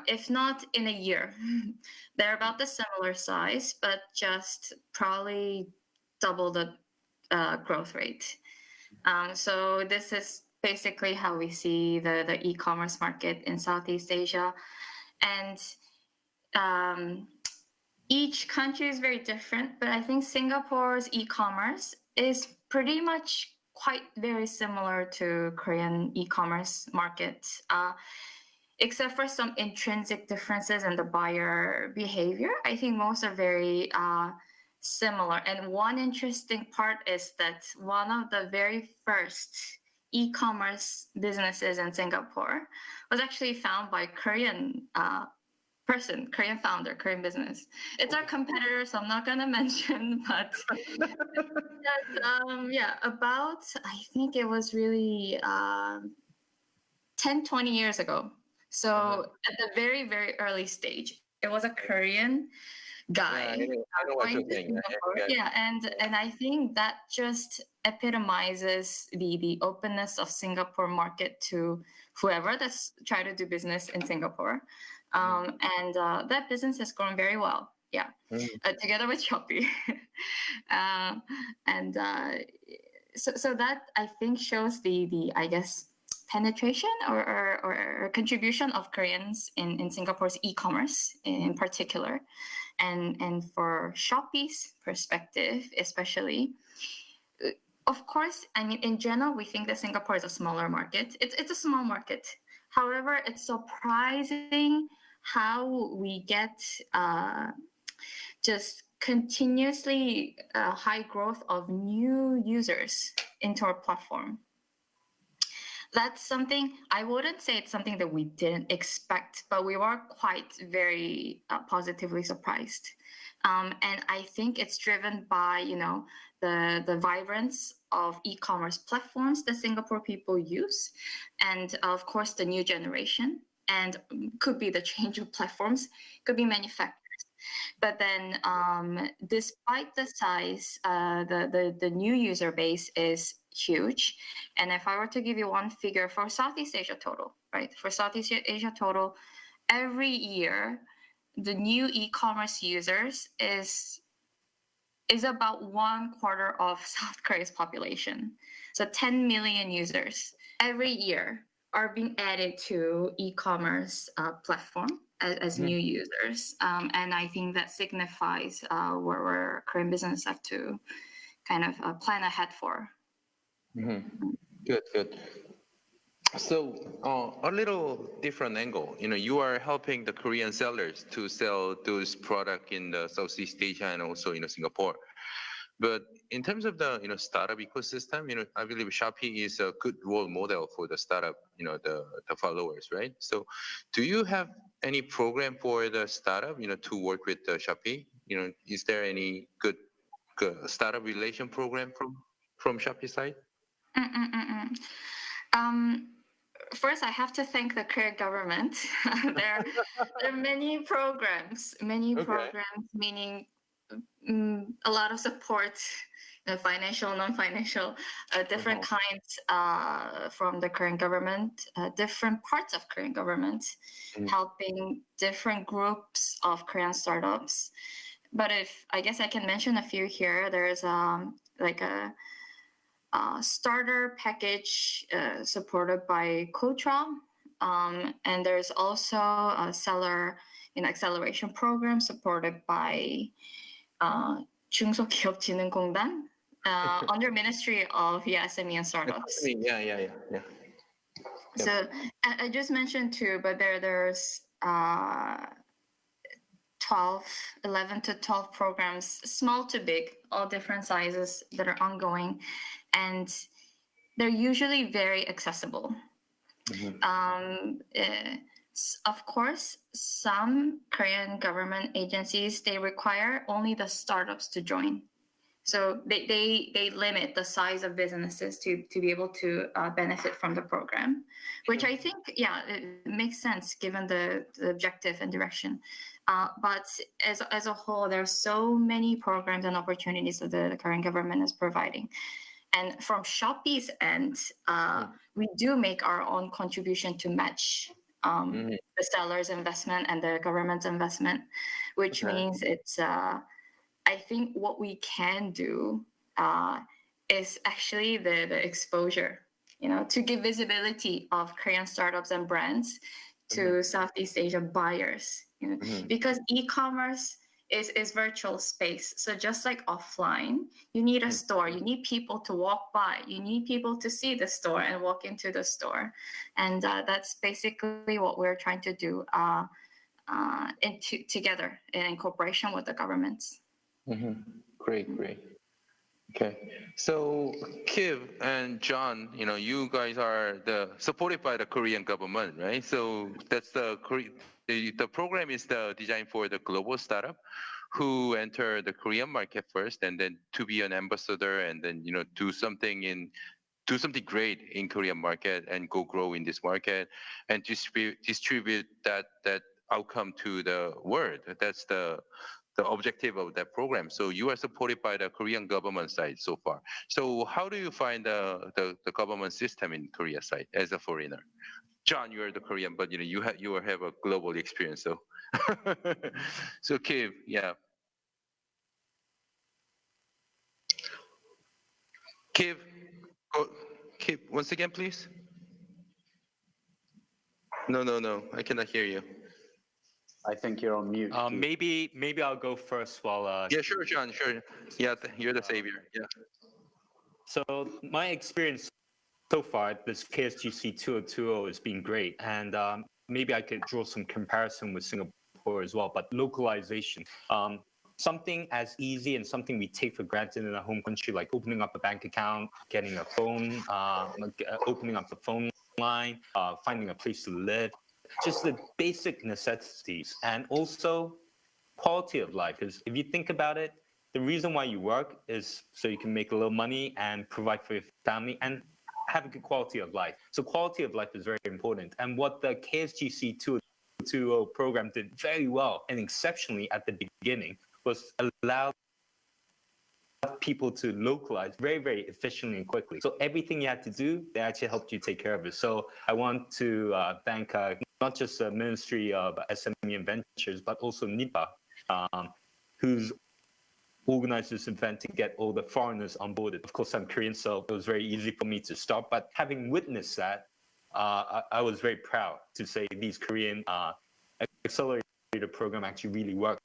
if not in a year. They're about the similar size, but just probably double the growth rate. So this is basically how we see the e-commerce market in Southeast Asia. And each country is very different, but I think Singapore's e-commerce is pretty much quite very similar to Korean e-commerce market, except for some intrinsic differences in the buyer behavior. I think most are very similar. And one interesting part is that one of the very first e-commerce businesses in Singapore was actually found by Korean person, Korean founder, Korean business. It's our competitor, so I'm not going to mention, but yeah, about, I think it was really 10, 20 years ago. So at the very, very early stage, it was a Korean guy. I know what you're saying. Yeah, and I think that just epitomizes the openness of Singapore market to whoever that's trying to do business in Singapore. And that business has grown very well. Yeah, together with Shopee. So that I think shows the I guess penetration or contribution of Koreans in Singapore's e-commerce in particular, and for Shopee's perspective especially. Of course, I mean in general we think that Singapore is a smaller market. It's a small market. However, it's surprising how we get just continuously high growth of new users into our platform. That's something, I wouldn't say it's something that we didn't expect, but we were quite very positively surprised. And I think it's driven by, you know, the vibrance of e-commerce platforms that Singapore people use, and of course the new generation, and could be the change of platforms, could be manufacturers. But then despite the size, the new user base is huge. And if I were to give you one figure for Southeast Asia total, right? For Southeast Asia total, every year, the new e-commerce users is about 1/4 of South Korea's population. So 10 million users every year are being added to e-commerce platform as new users. And I think that signifies where Korean businesses have to kind of plan ahead for. Good. So a little different angle. You know, you are helping the Korean sellers to sell those products in the Southeast Asia and also Singapore. But in terms of the startup ecosystem, I believe Shopee is a good role model for the startup, the followers, right? So, do you have any program for the startup, to work with the Shopee? Is there any good startup relation program from Shopee side? First, I have to thank the Korean government. There are many programs, meaning a lot of support, financial, non-financial, different kinds from the Korean government, different parts of Korean government, helping different groups of Korean startups. But I guess I can mention a few here. There's like a starter package supported by Kotra, and there's also a seller acceleration program supported by 중소기업진흥공단 under Ministry of SME and Startups. Yeah. So I just mentioned two, but there's 11 to 12 programs, small to big, all different sizes that are ongoing, and they're usually very accessible. Of course, some Korean government agencies, they require only the startups to join. So they limit the size of businesses to be able to benefit from the program, which I think, it makes sense given the objective and direction. But as a whole, there are so many programs and opportunities that the Korean government is providing. And from Shopee's end, we do make our own contribution to match the seller's investment and the government's investment, which means it's. I think what we can do is actually the exposure, to give visibility of Korean startups and brands to Southeast Asian buyers, because e-commerce is virtual space. So just like offline, you need a store, you need people to walk by, you need people to see the store and walk into the store. And that's basically what we're trying to do together in cooperation with the governments. Great. Okay, so Keeve and John, you guys are supported by the Korean government, right? So that's the program is designed for the global startup who enter the Korean market first, and then to be an ambassador, and then do something great in Korean market and grow in this market, and distribute that outcome to the world. That's the objective of that program. So you are supported by the Korean government side so far. So how do you find the government system in Korea side as a foreigner? John, you are the Korean, but you have a global experience. So so Keeve, yeah. Keeve, once again, please. No, I cannot hear you. I think you're on mute. Maybe I'll go first while. Yeah, sure, John, sure. Yeah, you're the savior. Yeah. So my experience so far, this KSGC 2020 has been great, and maybe I could draw some comparison with Singapore as well. But localization, something as easy and something we take for granted in our home country, like opening up a bank account, getting a phone, opening up the phone line, finding a place to live. Just the basic necessities, and also quality of life. Because if you think about it, the reason why you work is so you can make a little money and provide for your family and have a good quality of life. So quality of life is very important. And what the KSGC 2020 program did very well and exceptionally at the beginning was allow people to localize very, very efficiently and quickly. So everything you had to do, they actually helped you take care of it. So I want to thank not just the Ministry of SME and Ventures, but also NIPA, who's organized this event to get all the foreigners onboarded. Of course, I'm Korean, so it was very easy for me to start. But having witnessed that, I was very proud to say these Korean accelerator program actually really worked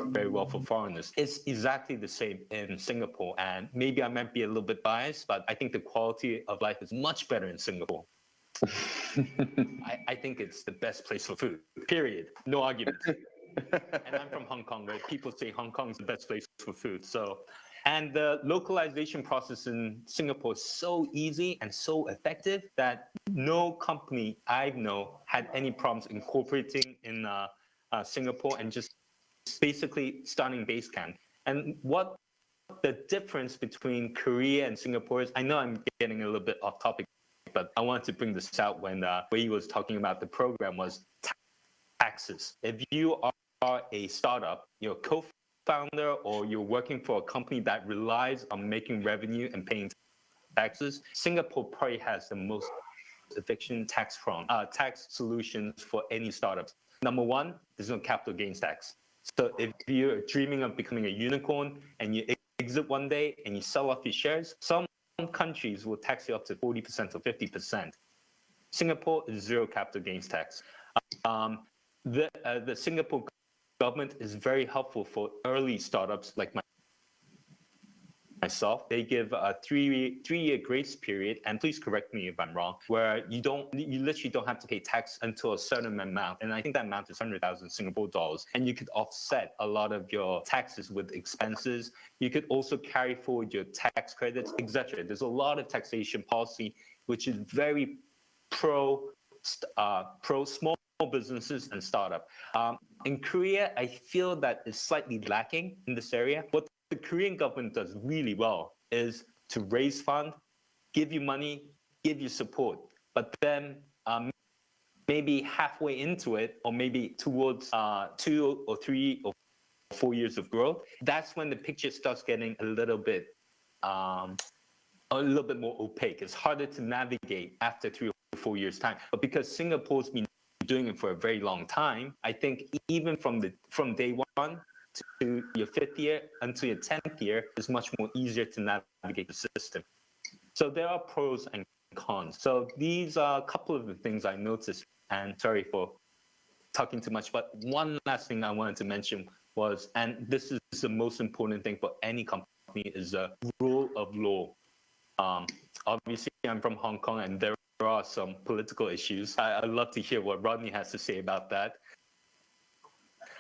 very well for foreigners. It's exactly the same in Singapore, and maybe I might be a little bit biased, but I think the quality of life is much better in Singapore. I think it's the best place for food, period. No argument. And I'm from Hong Kong, right? People say Hong Kong is the best place for food. So, and the localization process in Singapore is so easy and so effective that no company I know had any problems incorporating in Singapore and just basically starting Basecamp. And what the difference between Korea and Singapore is, I know I'm getting a little bit off topic, but I wanted to bring this out when Wei was talking about the program was taxes. If you are a startup, you're a co-founder, or you're working for a company that relies on making revenue and paying taxes, Singapore probably has the most efficient tax solutions for any startups. Number one, there's no capital gains tax. So if you're dreaming of becoming a unicorn and you exit one day and you sell off your shares, some countries will tax you up to 40% or 50%. Singapore is zero capital gains tax. The Singapore government is very helpful for early startups like myself. They give a three-year grace period, and please correct me if I'm wrong, where you literally don't have to pay tax until a certain amount, and I think that amount is 100,000 Singapore dollars, and you could offset a lot of your taxes with expenses. You could also carry forward your tax credits, etc. There's a lot of taxation policy which is very pro small businesses and startup. In Korea, I feel that it's slightly lacking in this area. What the Korean government does really well is to raise funds, give you money, give you support, but then maybe halfway into it, or maybe towards 2 or 3 or 4 years of growth, that's when the picture starts getting a little bit more opaque. It's harder to navigate after 3 or 4 years' time. But because Singapore's been doing it for a very long time, I think even from day one to your 5th year until your 10th year, it's much more easier to navigate the system. So there are pros and cons. So these are a couple of the things I noticed, and sorry for talking too much, but one last thing I wanted to mention was, and this is the most important thing for any company, is the rule of law. Obviously, I'm from Hong Kong, and there are some political issues. I'd love to hear what Rodney has to say about that.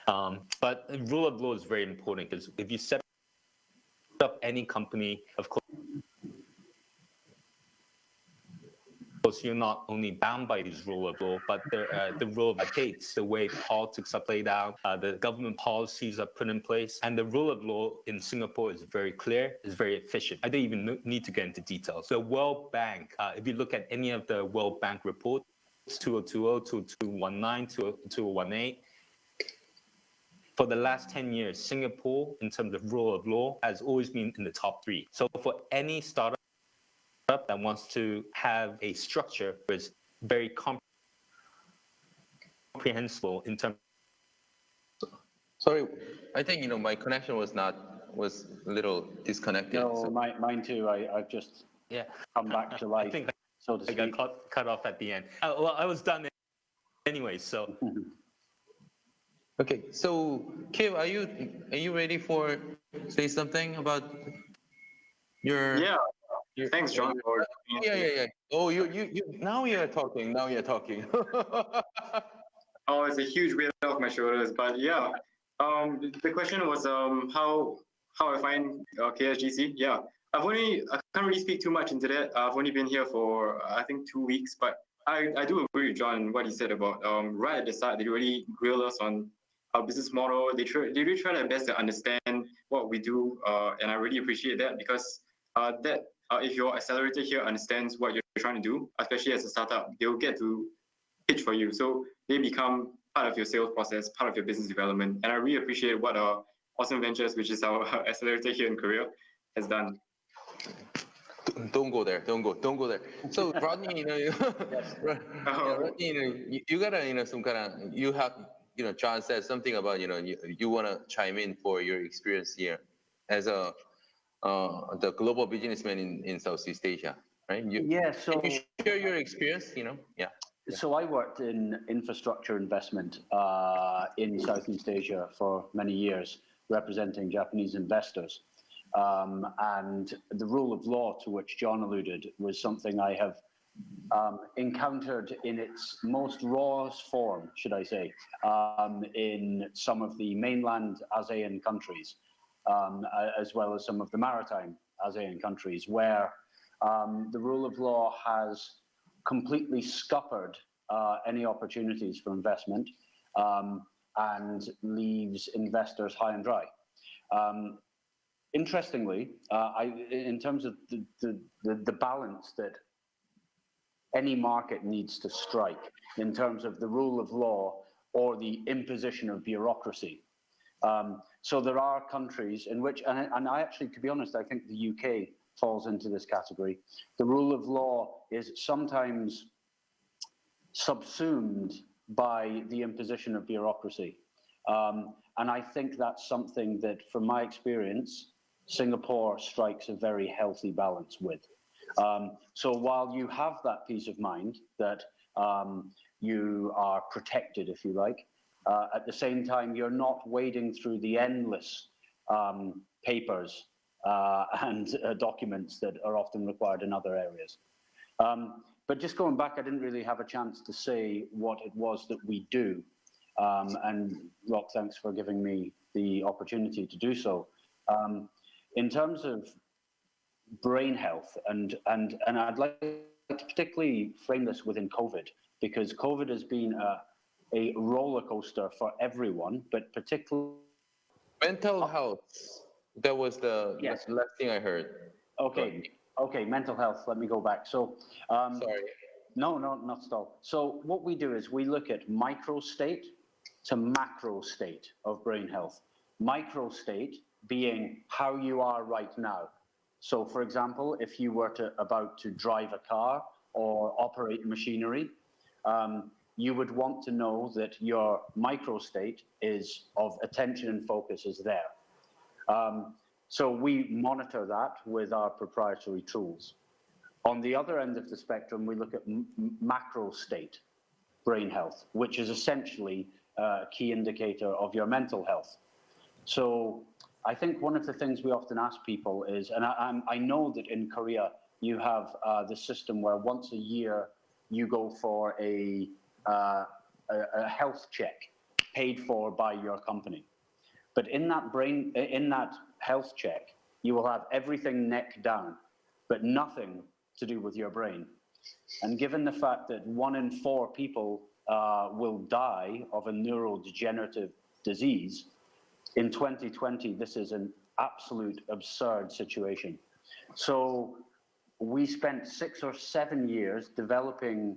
But the rule of law is very important, because if you set up any company, of course, you're not only bound by this rule of law, but the rule of the case, the way politics are played out, the government policies are put in place. And the rule of law in Singapore is very clear, is very efficient. I don't even need to get into details. The World Bank, if you look at any of the World Bank reports, 2020, 2219, 2018, for the last 10 years, Singapore, in terms of rule of law, has always been in the top 3. So for any startup that wants to have a structure that's very comprehensible in terms. Sorry, I think my connection was a little disconnected. No, so. mine too. I've just come back to life. I think so to I speak. got cut off at the end. Well, I was done anyway, so. Okay, so Keeve, are you ready for say something about your? Yeah. Thanks, John. Yeah. Oh, you now you're talking. Now you're talking. Oh, it's a huge weight off my shoulders. But yeah, the question was how I find KSGC. Yeah, I can't really speak too much into that. I've only been here for I think 2 weeks, but I do agree with John what he said about right at the start they really grill us on our business model. They really try their best to understand what we do, and I really appreciate that, because if your accelerator here understands what you're trying to do, especially as a startup, they'll get to pitch for you. So they become part of your sales process, part of your business development. And I really appreciate what Awesomentours, which is our accelerator here in Korea, has done. Don't go there. Don't go there. So Rodney, Rodney, you gotta, some kind of, you have, John said something about, you want to chime in for your experience here as the global businessman in Southeast Asia, right? So can you share your experience? Yeah. So I worked in infrastructure investment in Southeast Asia for many years, representing Japanese investors. And the rule of law to which John alluded was something I have encountered in its most rawest form, should I say, in some of the mainland ASEAN countries, as well as some of the maritime ASEAN countries, where the rule of law has completely scuppered any opportunities for investment and leaves investors high and dry. Interestingly, in terms of the balance that any market needs to strike in terms of the rule of law or the imposition of bureaucracy. So there are countries in which, and I actually, to be honest, I think the UK falls into this category. The rule of law is sometimes subsumed by the imposition of bureaucracy. And I think that's something that, from my experience, Singapore strikes a very healthy balance with. So while you have that peace of mind that you are protected, if you like, at the same time, you're not wading through the endless papers and documents that are often required in other areas. But just going back, I didn't really have a chance to say what it was that we do. And Rock, thanks for giving me the opportunity to do so. In terms of brain health, and I'd like to particularly frame this within COVID, because COVID has been a roller coaster for everyone, but particularly mental health. That was the last thing I heard. Okay, mental health. Let me go back. So, sorry. No, not at all. So what we do is we look at micro state to macro state of brain health. Micro state being how you are right now. So, for example, if you were about to drive a car or operate machinery, you would want to know that your microstate is of attention and focus is there. So we monitor that with our proprietary tools. On the other end of the spectrum, we look at macro state brain health, which is essentially a key indicator of your mental health. So I think one of the things we often ask people is, and I know that in Korea you have the system where once a year you go for a health check paid for by your company. But in that health check, you will have everything neck down, but nothing to do with your brain. And given the fact that 1 in 4 people will die of a neurodegenerative disease, in 2020, this is an absolute absurd situation. So we spent 6 or 7 years developing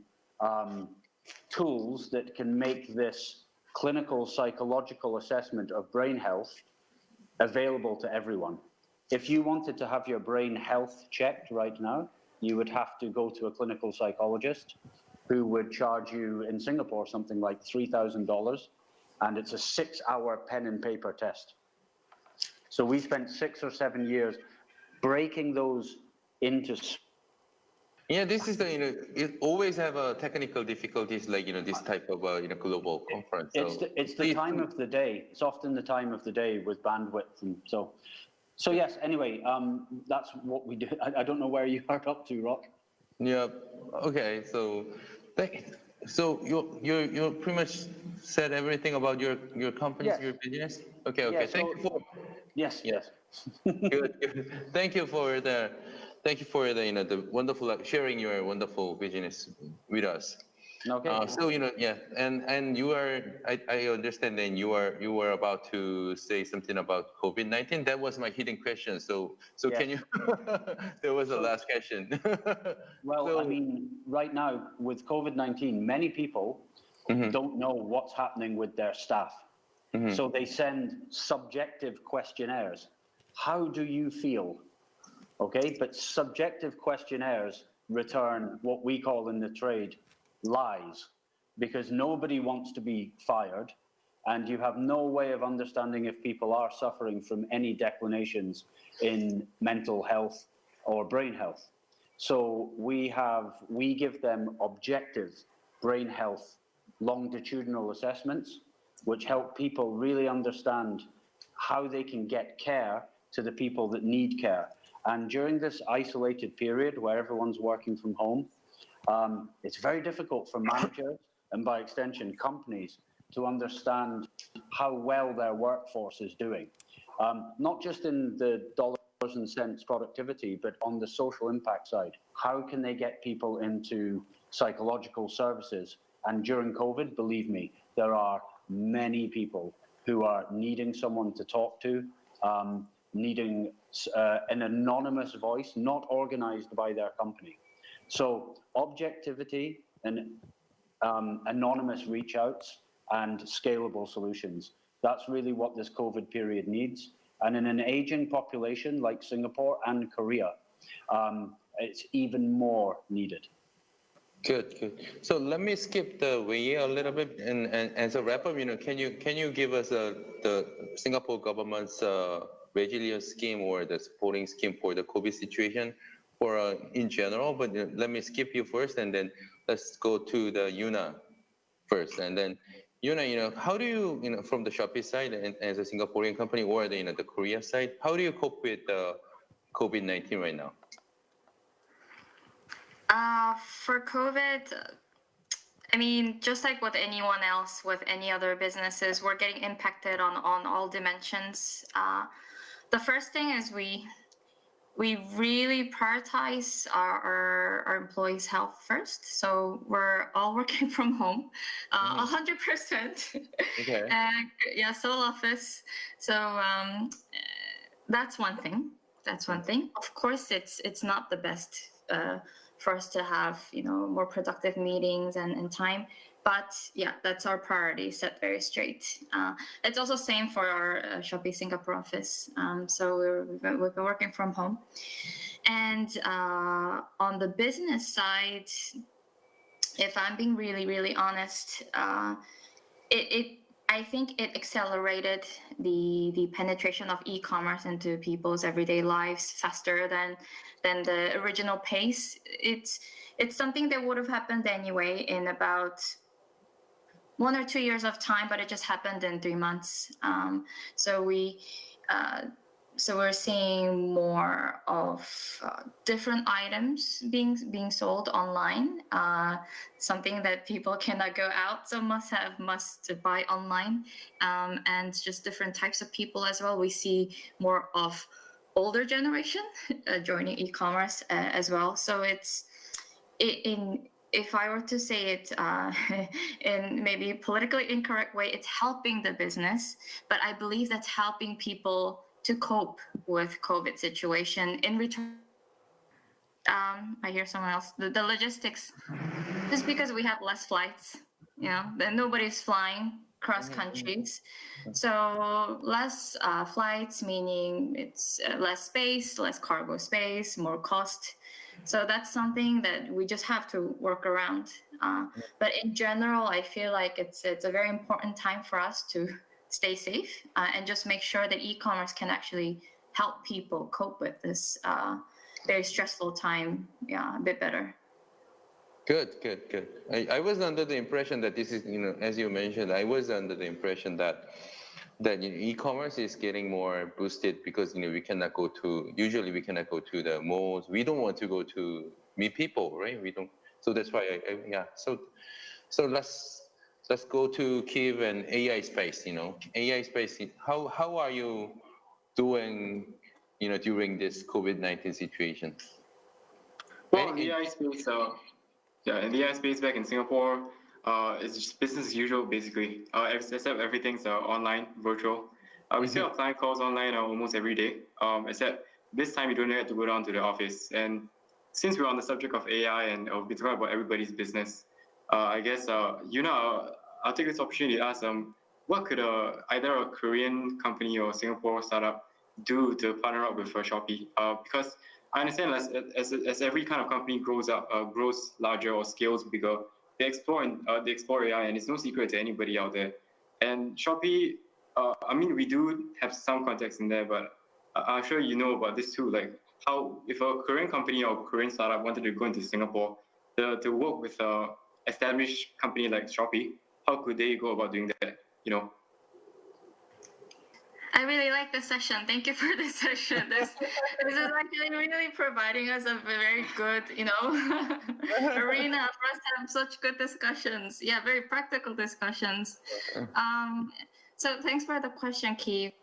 tools that can make this clinical psychological assessment of brain health available to everyone. If you wanted to have your brain health checked right now, you would have to go to a clinical psychologist who would charge you in Singapore something like $3,000, and it's a 6-hour pen and paper test. So we spent 6 or 7 years breaking those into. Yeah, this is the, it always have technical difficulties like, this type of, global conference. It's the time of the day. It's often the time of the day with bandwidth. And so yes, anyway, that's what we do. I don't know where you are up to, Rock. Yeah, okay, so you pretty much said everything about your company, Yes. your business? Okay, Yeah, thank you for. Yes. Good. Thank you for the the wonderful sharing your wonderful business with us. Okay. So and you are, I understand that you were about to say something about COVID-19. That was my hidden question. So Yes. Can you? There was a last question. Well, I mean, right now with COVID-19, many people don't know what's happening with their staff. So they send subjective questionnaires. How do you feel? Okay, but subjective questionnaires return what we call in the trade lies, because nobody wants to be fired, and you have no way of understanding if people are suffering from any declinations in mental health or brain health. So we give them objective brain health longitudinal assessments, which help people really understand how they can get care to the people that need care. And during this isolated period where everyone's working from home, it's very difficult for managers and by extension companies to understand how well their workforce is doing. Not just in the dollars and cents productivity, but on the social impact side. How can they get people into psychological services? And during COVID, believe me, there are many people who are needing someone to talk to, needing an anonymous voice, not organized by their company. So objectivity and anonymous reach outs and scalable solutions. That's really what this COVID period needs. And in an aging population like Singapore and Korea, it's even more needed. Good. So let me skip the Wei Ye a little bit, and as a wrap up, can you give us the Singapore government's resilience scheme or the supporting scheme for the COVID situation, for in general? But let me skip you first, and then let's go to the Yuna first, and then Yuna, how do you, from the Shopee side and as a Singaporean company, or the the Korea side, how do you cope with COVID-19 right now? For COVID, I mean, just like with anyone else, with any other businesses, we're getting impacted on all dimensions. The first thing is we really prioritize our employees' health first. So we're all working from home, 100%. Okay. Yeah, sole office. So that's one thing. Of course, it's not the best for us to have more productive meetings and time, but yeah, that's our priority, set very straight. It's also same for our Shopee Singapore office. So we've been working from home, And on the business side, if I'm being really honest, I think it accelerated the penetration of e-commerce into people's everyday lives faster than the original pace. It's something that would have happened anyway in about 1 or 2 years of time, but it just happened in 3 months. So we're seeing more of different items being sold online, something that people cannot go out, so must buy online, and just different types of people as well. We see more of older generation joining e-commerce as well. So if I were to say it in maybe politically incorrect way, it's helping the business, but I believe that's helping people to cope with COVID situation. In return, I hear someone else, the logistics, just because we have less flights, then nobody's flying cross countries. So less flights, meaning it's less space, less cargo space, more cost. So that's something that we just have to work around. But in general, I feel like it's a very important time for us to stay safe and just make sure that e-commerce can actually help people cope with this very stressful time, a bit better. Good. I was under the impression that this is, as you mentioned, I was under the impression that e-commerce is getting more boosted because we cannot go to the malls. We don't want to go to meet people, right? We don't. So that's why So let's go to Keeve and AI space. AI space. How are you doing? During this COVID-19 situation. Well, in the AI space, in the AI space back in Singapore, it's just business as usual basically. Except everything's online, virtual. We still have client calls online almost every day. Except this time you don't have to go down to the office. And since we're on the subject of AI and we'll be talking about everybody's business, I guess I'll take this opportunity to ask what could either a Korean company or Singapore startup do to partner up with Shopee? Because I understand as every kind of company grows larger or scales bigger, they explore AI, and it's no secret to anybody out there. And Shopee, we do have some context in there, but I'm sure you know about this too. Like how if a Korean company or Korean startup wanted to go into Singapore to work with an established company like Shopee, how could they go about doing that? I really like this session. Thank you for this session. This is actually really providing us a very good, arena for us to have such good discussions. Yeah, very practical discussions. So thanks for the question, Keeve.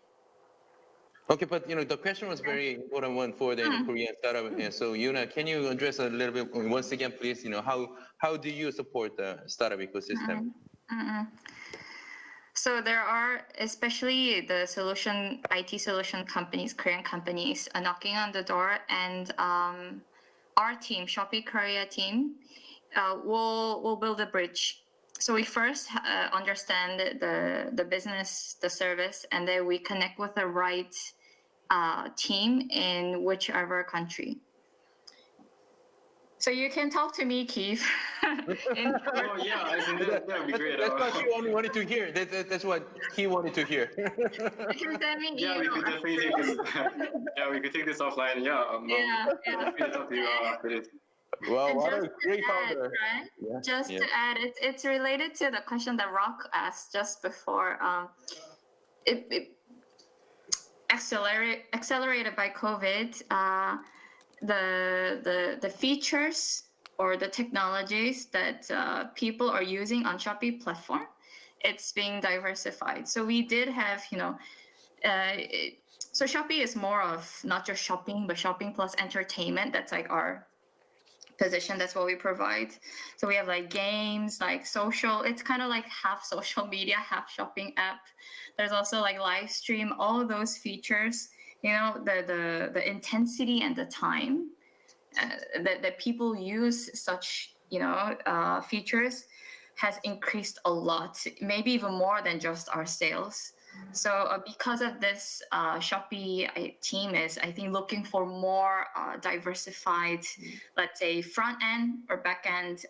Okay, but the question was very important one for the Korean startup. So Yuna, can you address a little bit once again, please? How do you support the startup ecosystem? So there are, especially the IT solution companies, Korean companies, knocking on the door, and our team, Shopee Korea team, will build a bridge. So we first understand the business, the service, and then we connect with the right team in whichever country. So you can talk to me, Keeve. That would be great. That's what she wanted to hear. That's what he wanted to hear. You can send me we could definitely take this. We could take this offline. Happy to talk to you after this. Well, what a great founder. Right? To add, it's related to the question that Rock asked just before. It accelerated by COVID. The features or the technologies that people are using on Shopee platform, it's being diversified. So we did have, so Shopee is more of not just shopping, but shopping plus entertainment. That's like our position. That's what we provide. So we have like games, like social. It's kind of like half social media, half shopping app. There's also like live stream, all of those features. The intensity and the time that people use such features has increased a lot, maybe even more than just our sales. So because of this, Shopee team is, I think, looking for more diversified, let's say, front end or back end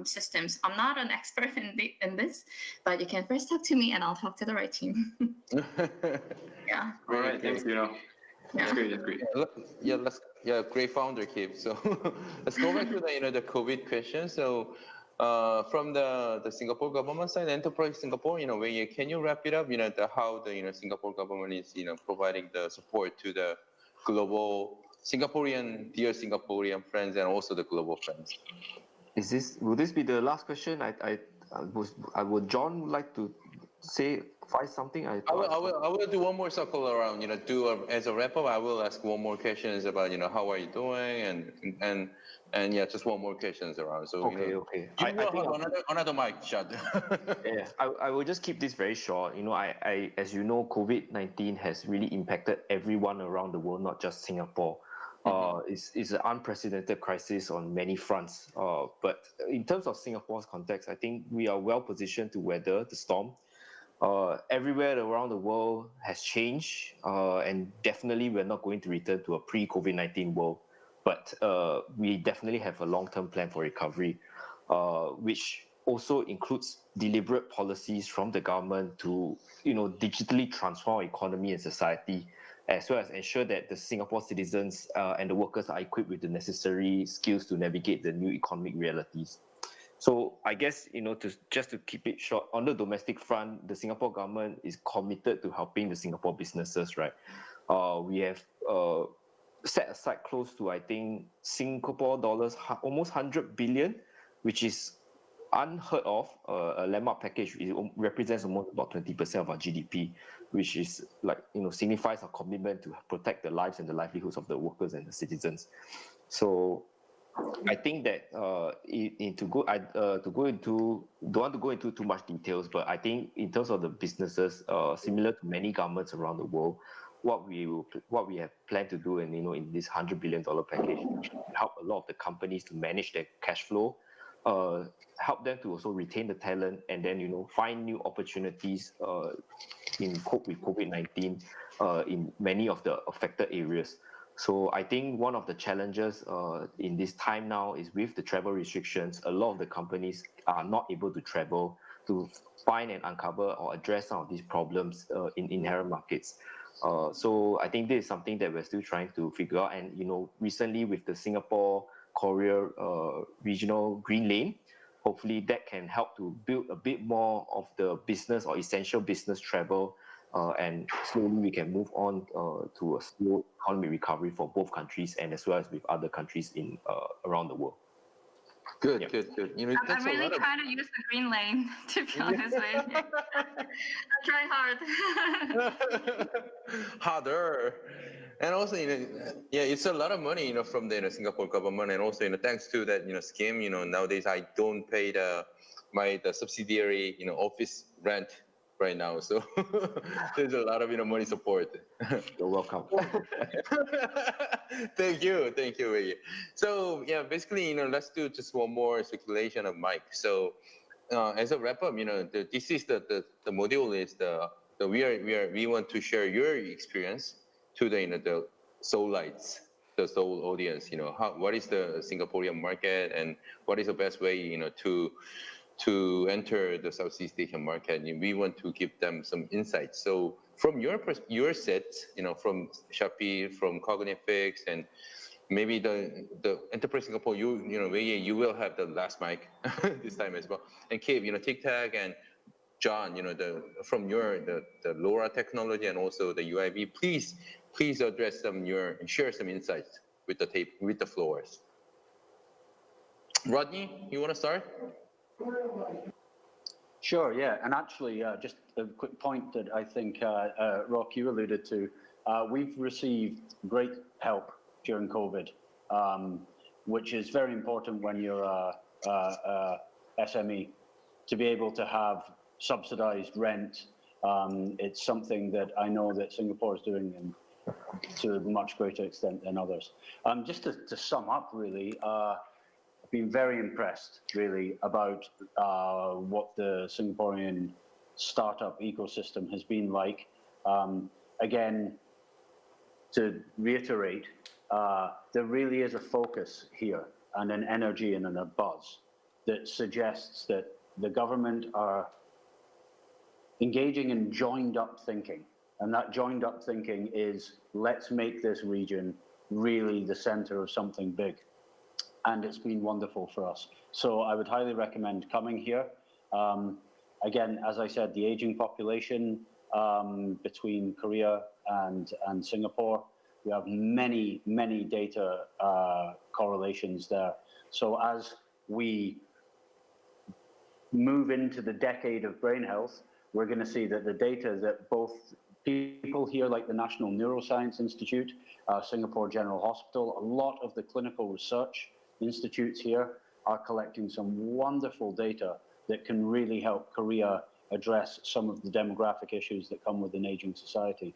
systems. I'm not an expert in this, but you can first talk to me, and I'll talk to the right team. Yeah. All right, thanks, That's great. That's great. Great founder, Keeve. So let's go back to the COVID question. So from the Singapore government side, Enterprise Singapore, Wei Ye, can you wrap it up? How the Singapore government is providing the support to the global Singaporean, dear Singaporean friends, and also the global friends. Will this be the last question? Would John like to find something? I will do one more circle around. As a wrap up, I will ask one more questions about how are you doing and yeah, just one more questions around. So okay. I think another mic shot. Yeah, I will just keep this very short. As you know, COVID-19 has really impacted everyone around the world, not just Singapore. It's an unprecedented crisis on many fronts. But in terms of Singapore's context, I think we are well positioned to weather the storm. Everywhere around the world has changed, and definitely we're not going to return to a pre-COVID-19 world. But we definitely have a long-term plan for recovery, which also includes deliberate policies from the government to, digitally transform our economy and society, as well as ensure that the Singapore citizens and the workers are equipped with the necessary skills to navigate the new economic realities. So I guess, just to keep it short, on the domestic front, the Singapore government is committed to helping the Singapore businesses, right? We have set aside close to, I think, Singapore dollars, almost 100 billion, which is unheard of. A landmark package. It represents almost about 20% of our GDP, which is signifies our commitment to protect the lives and the livelihoods of the workers and the citizens. So I think that don't want to go into too much details, but I think in terms of the businesses, similar to many governments around the world, what we have planned to do, and in this $100 billion package, help a lot of the companies to manage their cash flow, help them to also retain the talent, and then find new opportunities in cope with COVID-19 in many of the affected areas. So I think one of the challenges in this time now is with the travel restrictions, a lot of the companies are not able to travel to find and uncover or address some of these problems in inherent markets. So I think this is something that we're still trying to figure out. And recently with the Singapore-Korea regional green lane, hopefully that can help to build a bit more of the business or essential business travel, and slowly we can move on to a slow economic recovery for both countries and as well as with other countries in around the world. Good. I'm really trying to use the green lane, to be honest with you. I try hard. Harder. And also, it's a lot of money, from the Singapore government, and also, thanks to that, scheme, nowadays I don't pay the subsidiary, office rent right now. So there's a lot of money support. You're welcome. Thank you, Wei Ye. So yeah, basically, let's do just one more circulation of mic. So as a wrap up, this is the module is we want to share your experience to the soul lights, the soul audience. What is the Singaporean market, and what is the best way to enter the Southeast Asian market. We want to give them some insights. So from your set, from Shopee, from Cognifix, and maybe the Enterprise Singapore, Wei Ye, you will have the last mic this time as well. And Keeve, Tic Tac, and John, from the LoRa technology and also the UIB, please address share some insights with the floors. Rodney, you want to start? Sure, yeah. And actually, just a quick point that I think, Rock, you alluded to. We've received great help during COVID, which is very important when you're a SME, to be able to have subsidized rent. It's something that I know that Singapore is doing to a much greater extent than others. Just to sum up, really, been very impressed, really, about what the Singaporean startup ecosystem has been like. Again, to reiterate, there really is a focus here and an energy and a buzz that suggests that the government are engaging in joined up thinking. And that joined up thinking is, let's make this region really the center of something big. And it's been wonderful for us. So I would highly recommend coming here. Again, as I said, the aging population between Korea and Singapore, we have many, many data correlations there. So as we move into the decade of brain health, we're going to see that the data that both people here, like the National Neuroscience Institute, Singapore General Hospital, a lot of the clinical research institutes here are collecting some wonderful data that can really help Korea address some of the demographic issues that come with an aging society.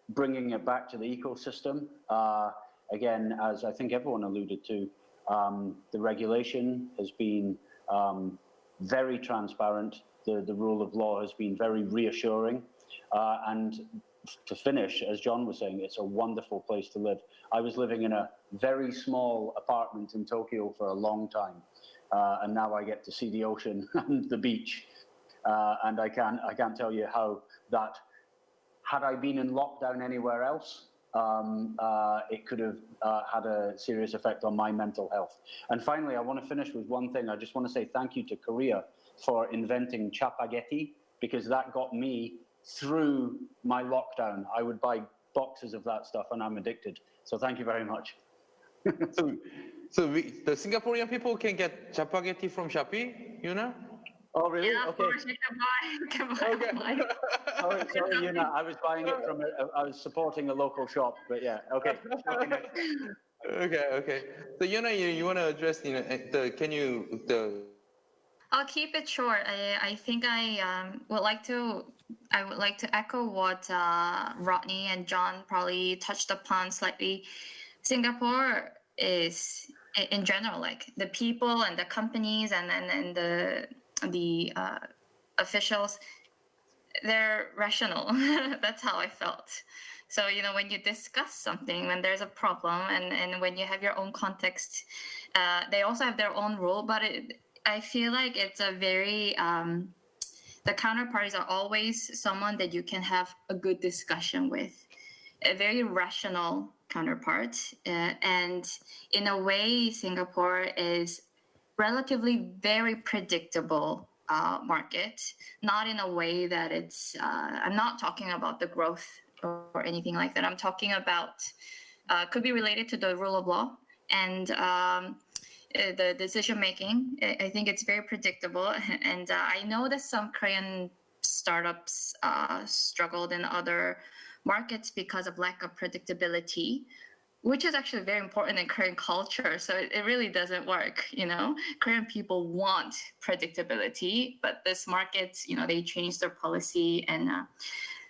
Bringing it back to the ecosystem, again, as I think everyone alluded to, the regulation has been very transparent. The rule of law has been very reassuring. And to finish, as John was saying, it's a wonderful place to live. I was living in a very small apartment in Tokyo for a long time. And now I get to see the ocean and the beach. And I can't tell you how that, had I been in lockdown anywhere else, it could have had a serious effect on my mental health. And finally, I want to finish with one thing. I just want to say thank you to Korea for inventing chapaghetti, because that got me through my lockdown. I would buy boxes of that stuff and I'm addicted. So thank you very much. So the Singaporean people can get chapaghetti from Shopee, you know? Oh, really? Yeah, of okay. course, you can buy online. Sorry, Yuna, I was buying it from, I was supporting a local shop, but yeah, okay. Okay. So Yuna, you want to address, I'll keep it short. I think I would like to echo what Rodney and John probably touched upon slightly. Singapore is, in general, like the people and the companies and the officials, they're rational. That's how I felt. So, when you discuss something, when there's a problem, and when you have your own context, they also have their own rule, but I feel like it's a very, the counterparties are always someone that you can have a good discussion with, a very rational counterpart. And in a way, Singapore is relatively very predictable market, not in a way that it's, I'm not talking about the growth or anything like that. I'm talking about, could be related to the rule of law and the decision making. I think it's very predictable, and I know that some Korean startups struggled in other markets because of lack of predictability, which is actually very important in Korean culture. So it really doesn't work, Korean people want predictability, but this market, they changed their policy. And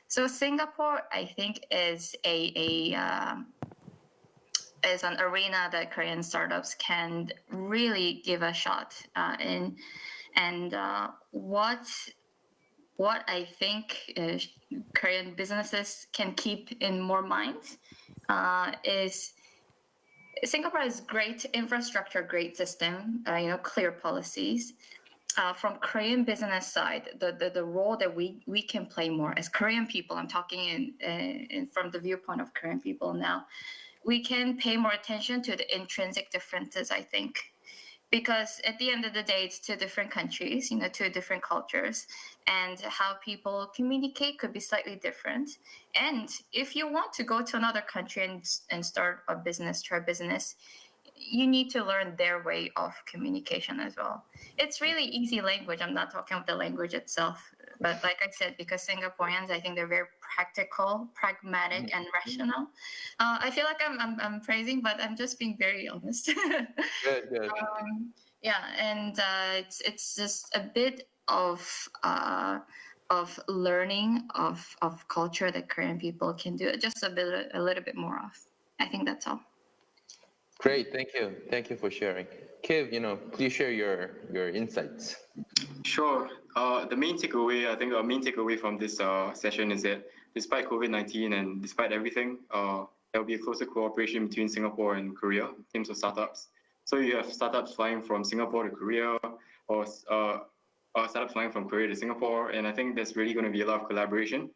so Singapore, I think, is is an arena that Korean startups can really give a shot in. And what I think Korean businesses can keep in more mind is Singapore has great infrastructure, great system, clear policies. From Korean business side, the role that we can play more as Korean people, I'm talking in from the viewpoint of Korean people now, we can pay more attention to the intrinsic differences, I think. Because at the end of the day, it's two different countries, two different cultures, and how people communicate could be slightly different. And if you want to go to another country and start a business, try business, you need to learn their way of communication as well. It's really easy language. I'm not talking about the language itself, but like I said, because Singaporeans, I think they're very practical, pragmatic, and rational. I feel like I'm praising, but I'm just being very honest. Good. And it's just a bit of learning of culture that Korean people can do, just a little bit more of. I think that's all. Great, thank you for sharing. Keeve, please share your insights. Sure. The main takeaway, I think, our main takeaway from this session is that despite COVID-19 and despite everything, there will be a closer cooperation between Singapore and Korea in terms of startups. So you have startups flying from Singapore to Korea, or startups flying from Korea to Singapore, and I think there's really going to be a lot of collaboration.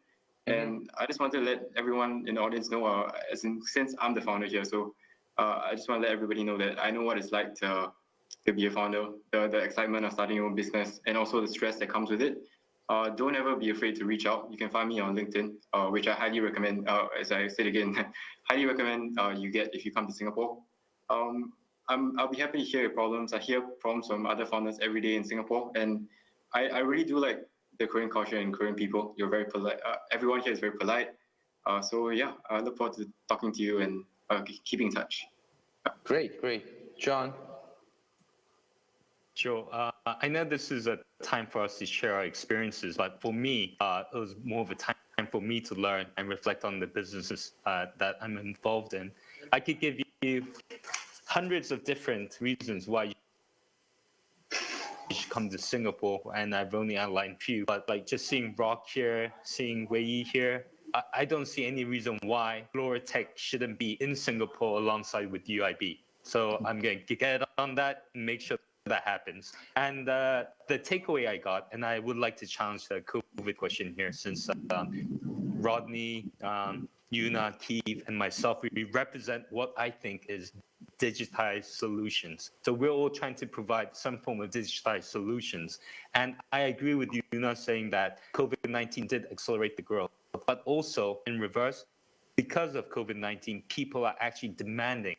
And I just want to let everyone in the audience know, since I'm the founder here, so I just want to let everybody know that I know what it's like to be a founder, the excitement of starting your own business, and also the stress that comes with it. Don't ever be afraid to reach out. You can find me on LinkedIn, which I highly recommend, as I said again, highly recommend you get if you come to Singapore. I'll be happy to hear your problems. I hear problems from other founders every day in Singapore, and I really do like the Korean culture and Korean people. You're very polite. Everyone here is very polite. So yeah, I look forward to talking to you and keeping in touch. Great. John? Sure. I know this is a time for us to share our experiences, but for me, it was more of a time for me to learn and reflect on the businesses that I'm involved in. I could give you hundreds of different reasons why you should come to Singapore, and I've only outlined a few, but like just seeing Rock here, seeing Wei Ye here, I don't see any reason why Flora Tech shouldn't be in Singapore alongside with UIB. So I'm going to get on that and make sure that happens. And the takeaway I got, and I would like to challenge the COVID question here, since Rodney, Yuna, Keeve, and myself, we represent what I think is digitized solutions. So we're all trying to provide some form of digitized solutions. And I agree with Yuna saying that COVID-19 did accelerate the growth, but also in reverse, because of COVID-19, people are actually demanding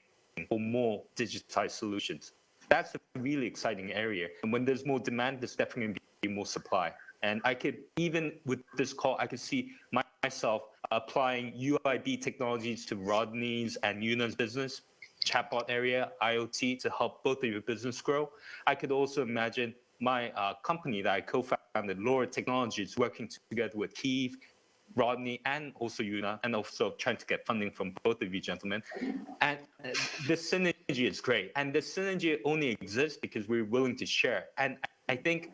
for more digitized solutions. That's a really exciting area. And when there's more demand, there's definitely going to be more supply. And I could, even with this call, I could see myself applying UIB technologies to Rodney's and Yuna's business, chatbot area, IoT, to help both of your business grow. I could also imagine my company that I co-founded, Laura Technologies, working together with Keeve, Rodney, and also Yuna, and also trying to get funding from both of you gentlemen. And this synergy is great. And this synergy only exists because we're willing to share. And I think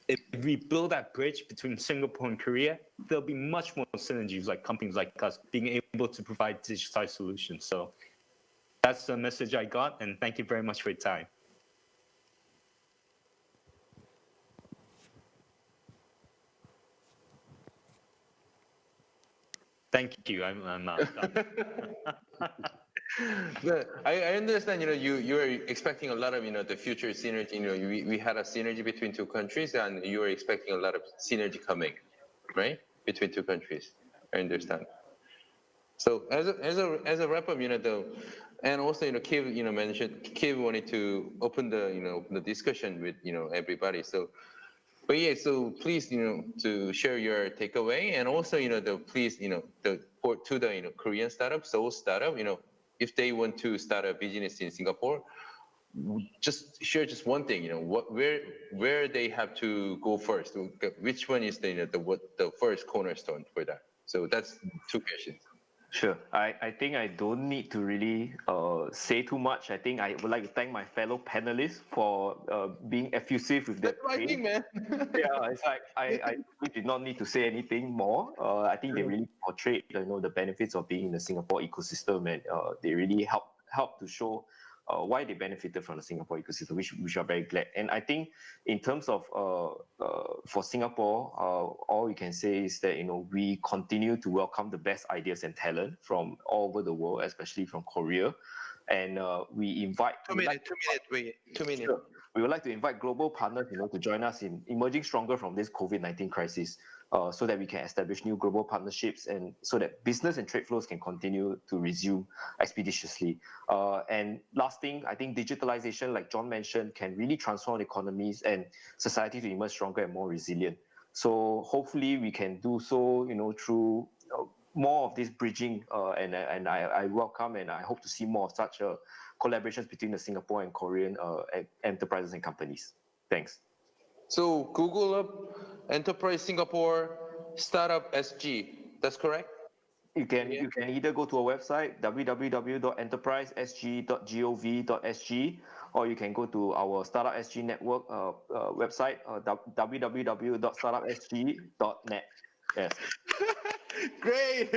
if we build that bridge between Singapore and Korea, there'll be much more synergies, like companies like us being able to provide digitized solutions. So that's the message I got, and thank you very much for your time. Thank you. I'm done. I understand. You were expecting a lot of the future synergy. We had a synergy between two countries, and you were expecting a lot of synergy coming, right, between two countries. I understand. So as a wrap up, and also Keeve mentioned Keeve wanted to open the discussion with everybody. So. But yeah, so please, to share your takeaway, and also, please, the port to the, Korean startup, Seoul startup, if they want to start a business in Singapore, just share just one thing, where they have to go first, which one is the first cornerstone for that. So that's two questions. Sure. I think I don't need to really say too much. I think I would like to thank my fellow panelists for being effusive with their praise. Man. Yeah, it's like I did not need to say anything more. I think they really portrayed the benefits of being in the Singapore ecosystem, and they really help to show why they benefited from the Singapore ecosystem, which are very glad. And I think in terms of for Singapore, all we can say is that we continue to welcome the best ideas and talent from all over the world, especially from Korea, and we invite. 2 minutes. Wait, 2 minutes. Sure. We would like to invite global partners, to join us in emerging stronger from this COVID-19 crisis, so that we can establish new global partnerships, and so that business and trade flows can continue to resume expeditiously. And last thing, I think digitalization, like John mentioned, can really transform economies and society to emerge stronger and more resilient. So hopefully we can do so, through more of this bridging, and I welcome and I hope to see more of such collaborations between the Singapore and Korean enterprises and companies. Thanks. So Google up Enterprise Singapore Startup SG. That's correct? You can either go to our website www.enterprisesg.gov.sg, or you can go to our Startup SG network website www.startupsg.net. Yes. Great.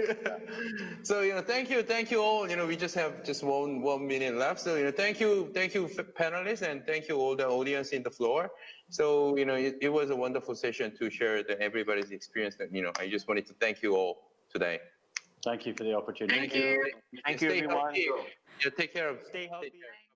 So thank you all. We just have just one minute left. So thank you panelists, and thank you all the audience in the floor. So it was a wonderful session to share everybody's experience. That I just wanted to thank you all today. Thank you for the opportunity. Thank you. Thank you, everyone. Healthy. Take care of. Stay healthy. Bye.